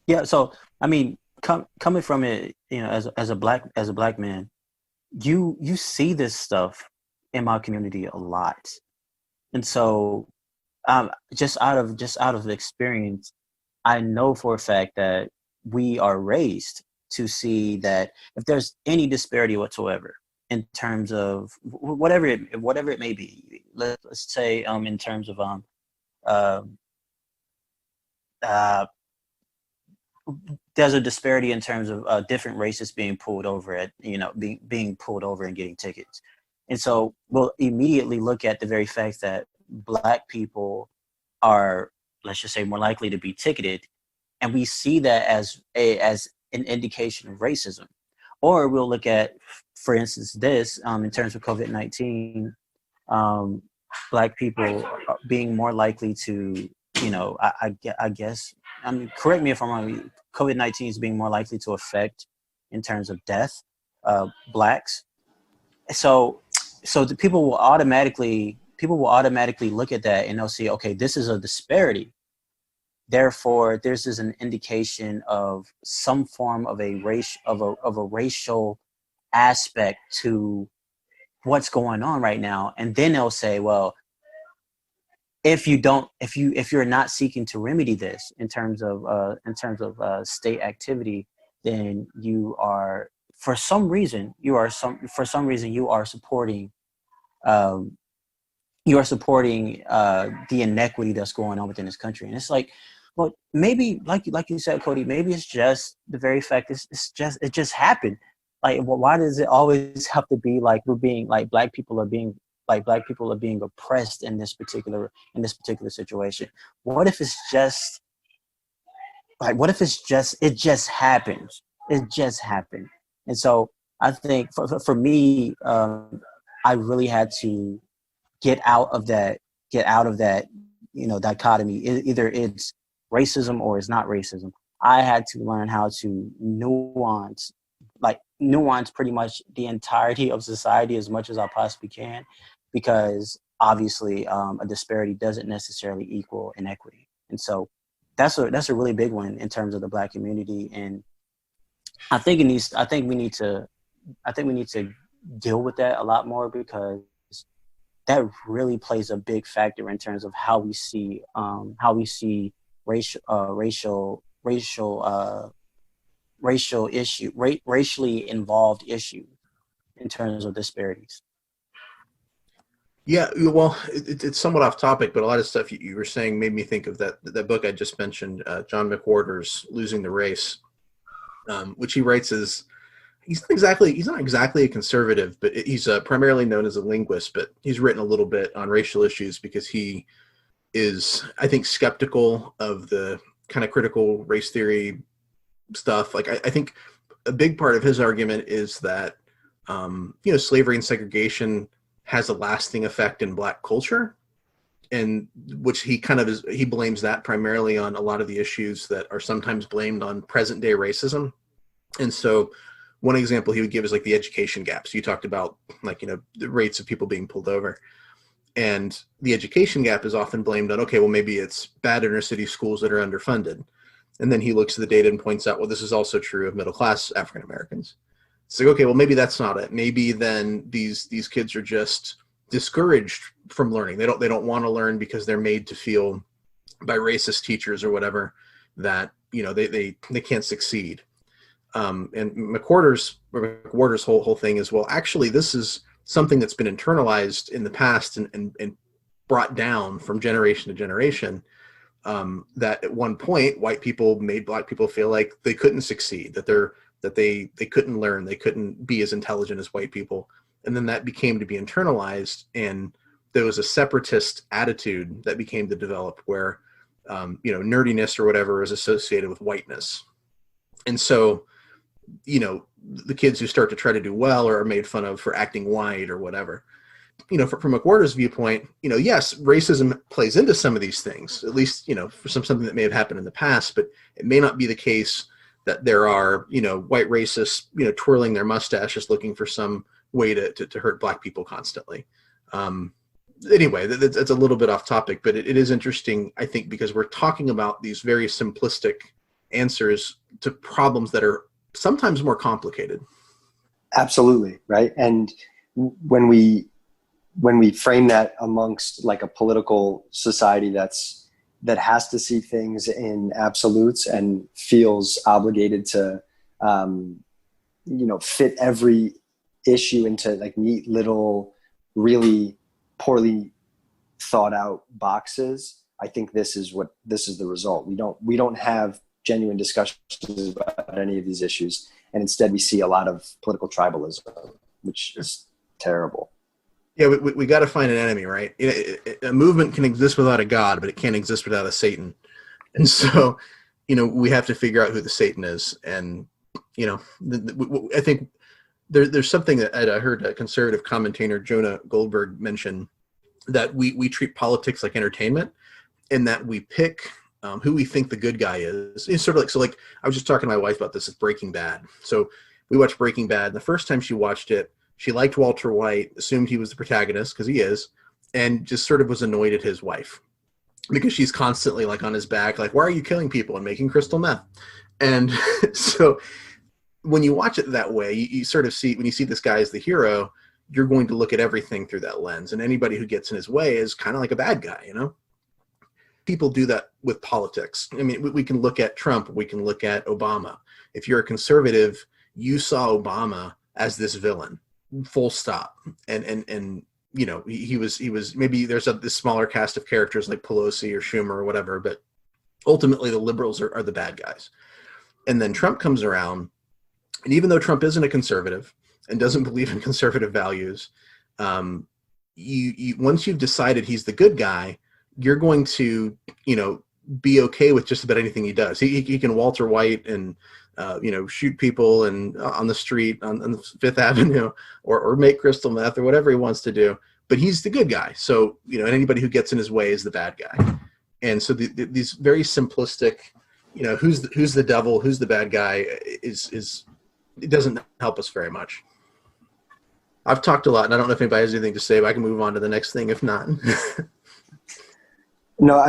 Yeah. So, I mean, coming from it, as a black man, you see this stuff in my community a lot. And so, just out of the experience, I know for a fact that we are raised to see that if there's any disparity whatsoever in terms of whatever it may be, let's say in terms of there's a disparity in terms of different races being pulled over being pulled over and getting tickets. And so we'll immediately look at the very fact that black people are, let's just say, more likely to be ticketed, and we see that as an indication of racism. Or we'll look at, for instance, this in terms of COVID-19, black people being more likely to, I guess, I mean, correct me if I'm wrong, COVID-19 is being more likely to affect, in terms of death, blacks. So the people will automatically people will automatically look at that and they'll say, okay, this is a disparity. Therefore, this is an indication of some form of a racial aspect to what's going on right now. And then they'll say, well, if you're not seeking to remedy this in terms of state activity, then you are supporting the inequity that's going on within this country. And it's like, well, maybe like you said, Cody, maybe it's just the very fact it just happened. Like, well, why does it always have to be like we're being like black people are being oppressed in this particular situation? What if it's just it just happens? It just happened. And so I think for me, I really had to get out of that, dichotomy. Either it's racism or it's not racism. I had to learn how to nuance pretty much the entirety of society as much as I possibly can, because obviously a disparity doesn't necessarily equal inequity. And so that's a really big one in terms of the Black community. And I think we need to deal with that a lot more, because that really plays a big factor in terms of how we see racially involved issues in terms of disparities. Yeah, well, it's somewhat off topic, but a lot of stuff you were saying made me think of that book I just mentioned, John McWhorter's Losing the Race, which he writes as, he's not exactly a conservative, but he's primarily known as a linguist, but he's written a little bit on racial issues because he is, I think, skeptical of the kind of critical race theory stuff. Like, I think a big part of his argument is that, slavery and segregation has a lasting effect in Black culture, and which he blames that primarily on a lot of the issues that are sometimes blamed on present day racism. And so one example he would give is like the education gap. So you talked about the rates of people being pulled over, and the education gap is often blamed on, okay, well, maybe it's bad inner city schools that are underfunded. And then he looks at the data and points out, well, this is also true of middle class African Americans. It's like, okay, well, maybe that's not it. Maybe then these kids are just discouraged from learning. They don't want to learn because they're made to feel by racist teachers or whatever that they can't succeed. And McWhorter's whole thing is, well, actually, this is something that's been internalized in the past and brought down from generation to generation. That at one point, white people made Black people feel like they couldn't succeed, that they couldn't learn, they couldn't be as intelligent as white people. And then that became to be internalized, and there was a separatist attitude that became to develop where, nerdiness or whatever is associated with whiteness. And so, the kids who start to try to do well are made fun of for acting white or whatever. From McWhorter's viewpoint, yes, racism plays into some of these things, at least, for something that may have happened in the past, but it may not be the case that there are, white racists, twirling their mustaches looking for some way to hurt Black people constantly. Anyway, that's a little bit off topic, but it is interesting, I think, because we're talking about these very simplistic answers to problems that are sometimes more complicated. Absolutely, right? And when we frame that amongst like a political society that has to see things in absolutes and feels obligated to, fit every issue into like neat little, really poorly thought out boxes, I think this is the result. We don't have genuine discussions about any of these issues, and instead we see a lot of political tribalism, which is terrible. Yeah, we got to find an enemy, right? A movement can exist without a God, but it can't exist without a Satan. And so, we have to figure out who the Satan is. And, I think there's something that I heard a conservative commentator, Jonah Goldberg, mention, that we treat politics like entertainment, and that we pick who we think the good guy is. It's sort of like, I was just talking to my wife about this, it's Breaking Bad. So we watched Breaking Bad. The first time she watched it, she liked Walter White, assumed he was the protagonist, because he is, and just sort of was annoyed at his wife because she's constantly like on his back, like, why are you killing people and making crystal meth? And so when you watch it that way, you sort of see, when you see this guy as the hero, you're going to look at everything through that lens. And anybody who gets in his way is kind of like a bad guy, you know? People do that with politics. I mean, we can look at Trump, we can look at Obama. If you're a conservative, you saw Obama as this villain, full stop. And you know, he was maybe there's this smaller cast of characters like Pelosi or Schumer or whatever, but ultimately the liberals are the bad guys. And then Trump comes around, and even though Trump isn't a conservative and doesn't believe in conservative values, you once you've decided he's the good guy, you're going to, you know, be okay with just about anything he does. He can Walter White and, you know, shoot people and on the street on Fifth Avenue or make crystal meth or whatever he wants to do. But he's the good guy. So, you know, and anybody who gets in his way is the bad guy. And so these very simplistic, you know, who's the devil, who's the bad guy is it doesn't help us very much. I've talked a lot, and I don't know if anybody has anything to say, but I can move on to the next thing if not. No,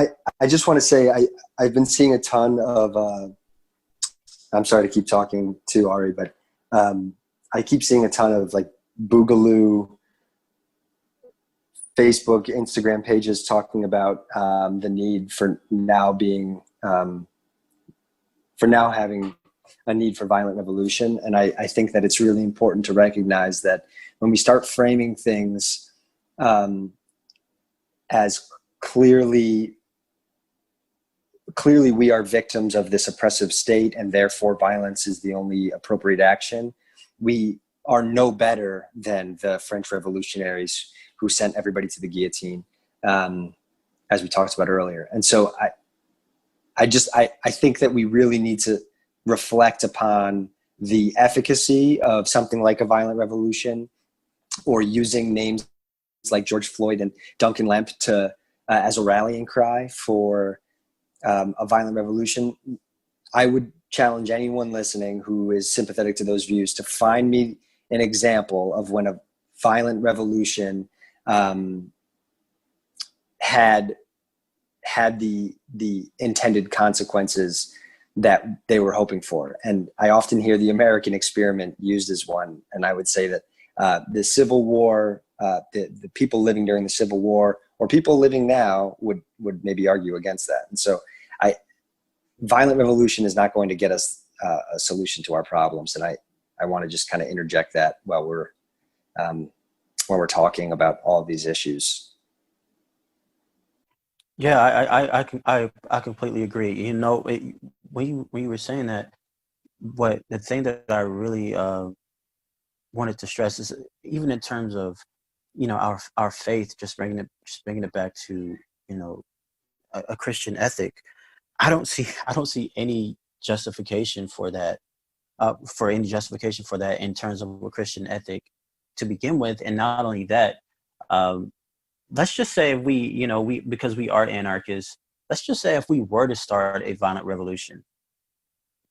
I just want to say I've been seeing a ton of I'm sorry to keep talking to Aree, but I keep seeing a ton of like Boogaloo Facebook, Instagram pages talking about the need for now having a need for violent revolution. And I think that it's really important to recognize that when we start framing things as clearly we are victims of this oppressive state and therefore violence is the only appropriate action, we are no better than the French revolutionaries who sent everybody to the guillotine, as we talked about earlier. And so I think that we really need to reflect upon the efficacy of something like a violent revolution, or using names like George Floyd and Duncan Lemp to as a rallying cry for a violent revolution. I would challenge anyone listening who is sympathetic to those views to find me an example of when a violent revolution had the intended consequences that they were hoping for. And I often hear the American experiment used as one. And I would say that the Civil War, the people living during the Civil War, or people living now would maybe argue against that. And so violent revolution is not going to get us a solution to our problems. And I want to just kind of interject that while we're talking about all of these issues. Yeah, I completely agree. You know, when you were saying that, the thing that I really wanted to stress is, even in terms of, you know, our faith, just bringing it back to, you know, a Christian ethic. I don't see any justification for that, in terms of a Christian ethic to begin with. And not only that, let's just say because we are anarchists, let's just say if we were to start a violent revolution,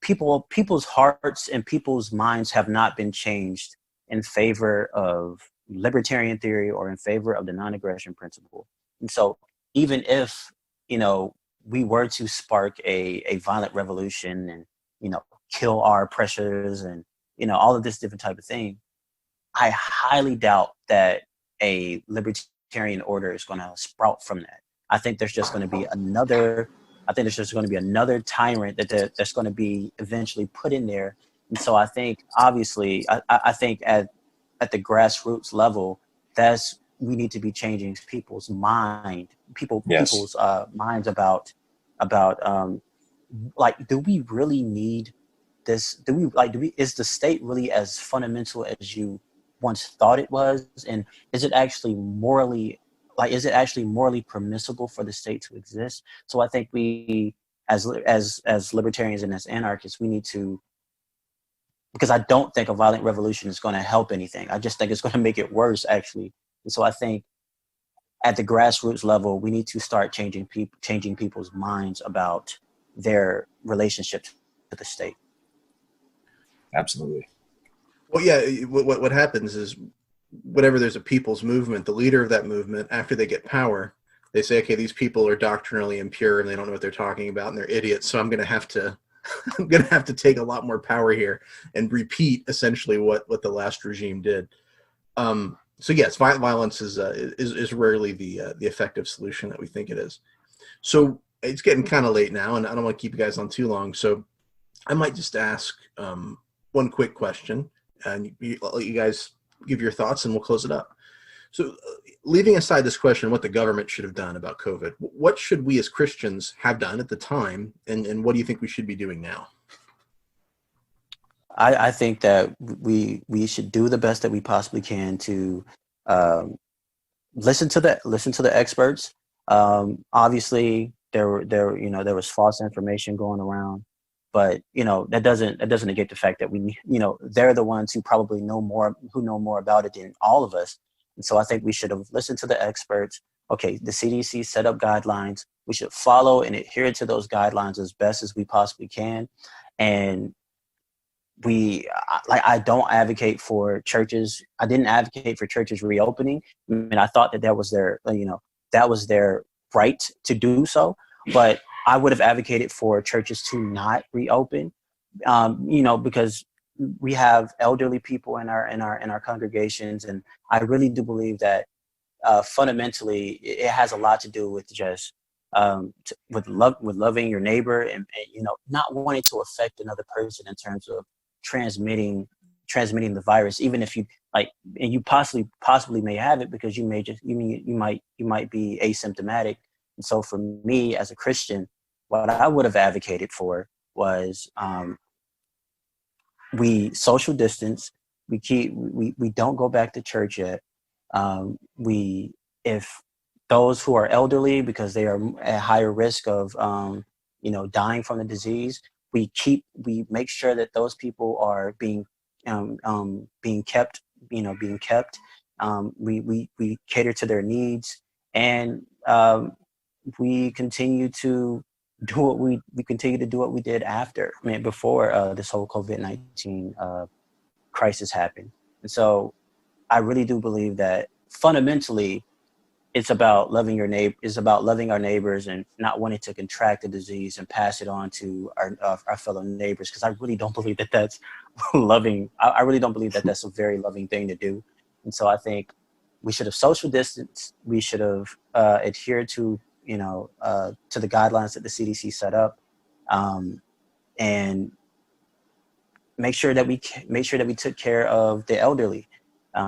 people's hearts and people's minds have not been changed in favor of libertarian theory or in favor of the non-aggression principle. And so even if, you know, we were to spark a violent revolution and, you know, kill our oppressors and, you know, all of this different type of thing, I highly doubt that a libertarian order is going to sprout from that. I think there's just going to be another tyrant that's going to be eventually put in there. And so I think, obviously, I think at the grassroots level, we need to be changing people's minds about like, do we really need this? Is the state really as fundamental as you once thought it was? And is it actually morally permissible for the state to exist? So I think we, as libertarians and as anarchists, we need to, because I don't think a violent revolution is going to help anything. I just think it's going to make it worse, actually. And so I think at the grassroots level, we need to start changing people's minds about their relationship to the state. Absolutely. Well, yeah, what happens is whenever there's a people's movement, the leader of that movement, after they get power, they say, okay, these people are doctrinally impure and they don't know what they're talking about and they're idiots. So I'm going to have to, I'm going to have to take a lot more power here and repeat essentially what the last regime did. So yes, violence is rarely the effective solution that we think it is. So it's getting kind of late now, and I don't want to keep you guys on too long. So I might just ask one quick question, and I'll let you guys give your thoughts, and we'll close it up. So leaving aside this question, what the government should have done about COVID, what should we as Christians have done at the time, and what do you think we should be doing now? I think that we should do the best that we possibly can to listen to the experts. Obviously, there was false information going around, but that doesn't negate the fact that they're the ones who probably know more about it than all of us. And so I think we should have listened to the experts. Okay, the CDC set up guidelines. We should follow and adhere to those guidelines as best as we possibly can. And I don't advocate for churches. I didn't advocate for churches reopening. I mean, I thought that was their right to do so, but I would have advocated for churches to not reopen, because we have elderly people in our congregations, and I really do believe that fundamentally it has a lot to do with just with loving your neighbor and not wanting to affect another person in terms of transmitting the virus, even if you and you possibly may have it because you might be asymptomatic. And so for me as a Christian, what I would have advocated for was we social distance, we don't go back to church yet. If those who are elderly, because they are at higher risk of dying from the disease, we make sure that those people are being kept. We cater to their needs, and we continue to do what we did after. I mean, before this whole COVID-19 crisis happened. And so, I really do believe that fundamentally, it's about loving your neighbor. It's about loving our neighbors and not wanting to contract the disease and pass it on to our fellow neighbors. Because I really don't believe that that's loving. I really don't believe that that's a very loving thing to do. And so I think we should have social distanced. We should have adhered to the guidelines that the CDC set up, and make sure that we took care of the elderly.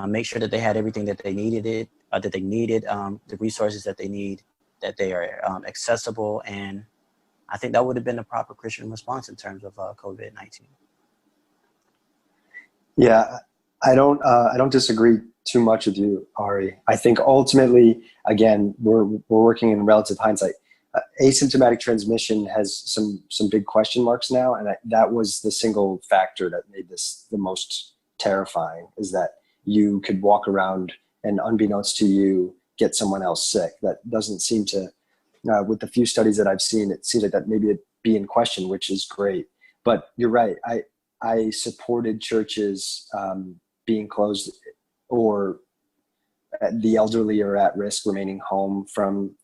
Make sure that they had everything that they needed. The resources that they need, that they are accessible, and I think that would have been the proper Christian response in terms of COVID-19. Yeah, I don't disagree too much with you, Aree. I think ultimately, again, we're working in relative hindsight. Asymptomatic transmission has some big question marks now, and that was the single factor that made this the most terrifying, is that you could walk around and unbeknownst to you, get someone else sick. That doesn't seem to, with the few studies that I've seen, it seems like that maybe it'd be in question, which is great. But you're right. I supported churches being closed, or the elderly or at risk remaining home from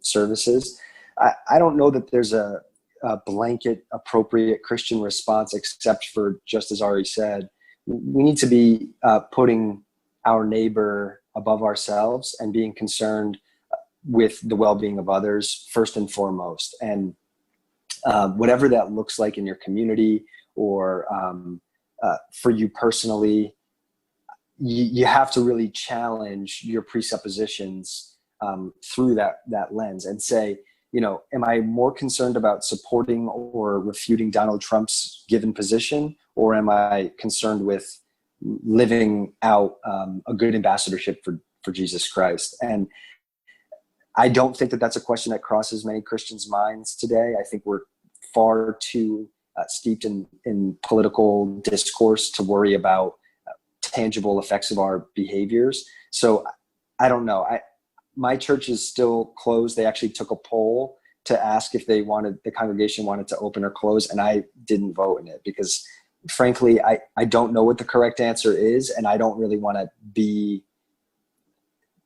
services. I don't know that there's a blanket appropriate Christian response, except for, just as Aree said, we need to be putting our neighbor above ourselves and being concerned with the well-being of others first and foremost. And whatever that looks like in your community or for you personally, you have to really challenge your presuppositions through that lens and say, am I more concerned about supporting or refuting Donald Trump's given position, or am I concerned with living out a good ambassadorship for Jesus Christ? And I don't think that that's a question that crosses many Christians' minds today. I think we're far too steeped in political discourse to worry about tangible effects of our behaviors. So I don't know. My church is still closed. They actually took a poll to ask if the congregation wanted to open or close, and I didn't vote in it because frankly, I don't know what the correct answer is, and I don't really want to be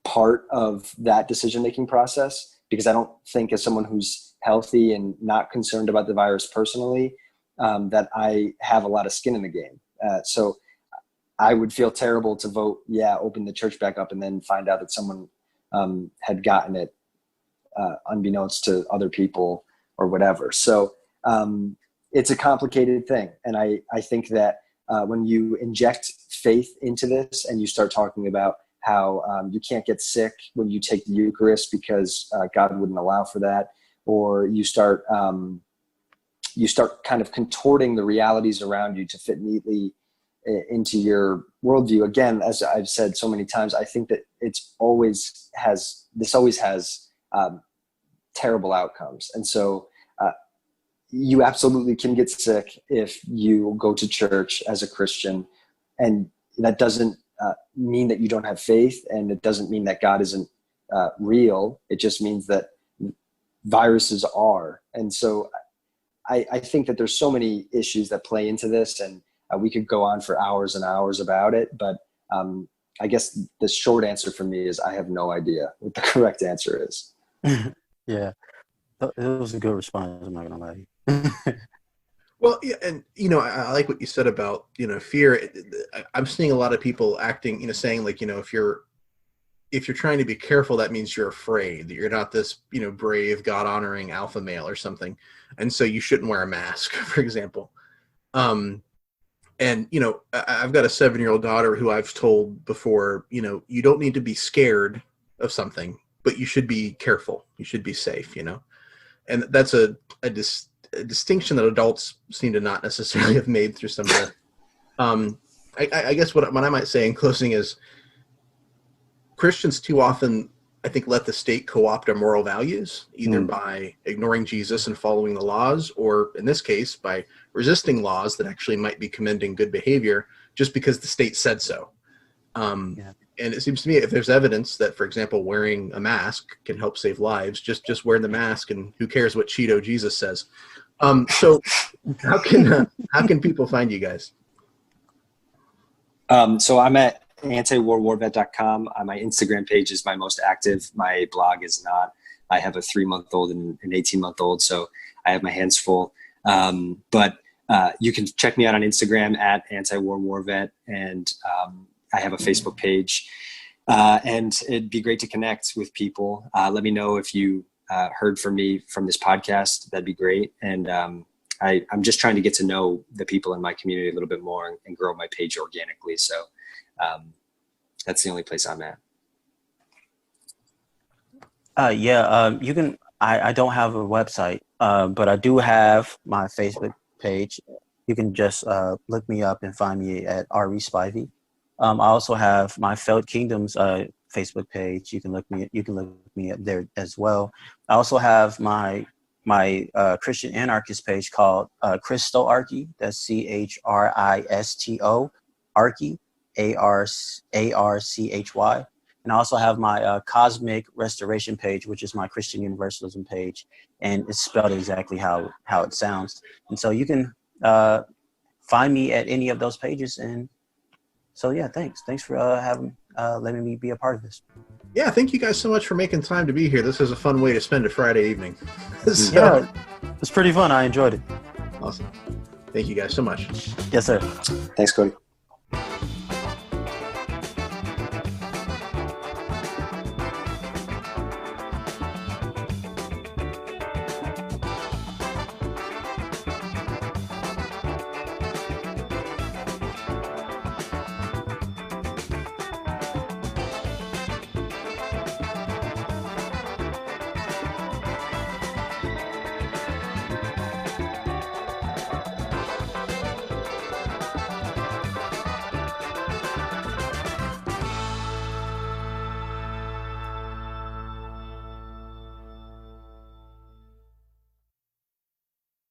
part of that decision-making process, because I don't think, as someone who's healthy and not concerned about the virus personally, that I have a lot of skin in the game. So I would feel terrible to vote, open the church back up, and then find out that someone had gotten it unbeknownst to other people or whatever. So it's a complicated thing. And I think that when you inject faith into this and you start talking about how you can't get sick when you take the Eucharist because God wouldn't allow for that, or you start kind of contorting the realities around you to fit neatly into your worldview. Again, as I've said so many times, I think that this always has terrible outcomes. And so you absolutely can get sick if you go to church as a Christian, and that doesn't mean that you don't have faith, and it doesn't mean that God isn't real. It just means that viruses are. And so I think that there's so many issues that play into this, and we could go on for hours and hours about it, but I guess the short answer for me is I have no idea what the correct answer is. Yeah, it was a good response. I'm not gonna lie. Well, yeah, and I like what you said about fear. I'm seeing a lot of people acting, saying like, if you're trying to be careful, that means you're afraid, that you're not this brave, God honoring alpha male or something, and so you shouldn't wear a mask, for example. And I've got a 7-year-old daughter who I've told before, you don't need to be scared of something, but you should be careful. You should be safe, and that's a distinction that adults seem to not necessarily have made through some of the, I guess what I might say in closing is Christians too often, I think, let the state co-opt our moral values, either by ignoring Jesus and following the laws, or in this case, by resisting laws that actually might be commending good behavior just because the state said so. And it seems to me, if there's evidence that, for example, wearing a mask can help save lives, just wear the mask, and who cares what Cheeto Jesus says. So how can people find you guys? So I'm at antiwarwarvet.com. My Instagram page is my most active. My blog is not. I have a 3-month-old and an 18-month-old, so I have my hands full. But you can check me out on Instagram at antiwarwarvet, and I have a Facebook page. And it'd be great to connect with people. Let me know if you heard from me from this podcast. That'd be great. And I'm just trying to get to know the people in my community a little bit more and grow my page organically. So that's the only place I'm at. You can. I don't have a website, but I do have my Facebook page. You can just look me up and find me at Aree Spivey. I also have my Felt Kingdoms Facebook page. You can look me up there as well. I also have my Christian anarchist page called Christo-Archy. That's CHRISTO Archy, ARCHY. And I also have my Cosmic Restoration page, which is my Christian Universalism page, and it's spelled exactly how it sounds. And so you can find me at any of those pages. And so yeah, thanks for letting me be a part of this. Yeah, thank you guys so much for making time to be here. This is a fun way to spend a Friday evening. Yeah, it's pretty fun. I enjoyed it. Awesome. Thank you guys so much. Yes, sir. Thanks, Cody.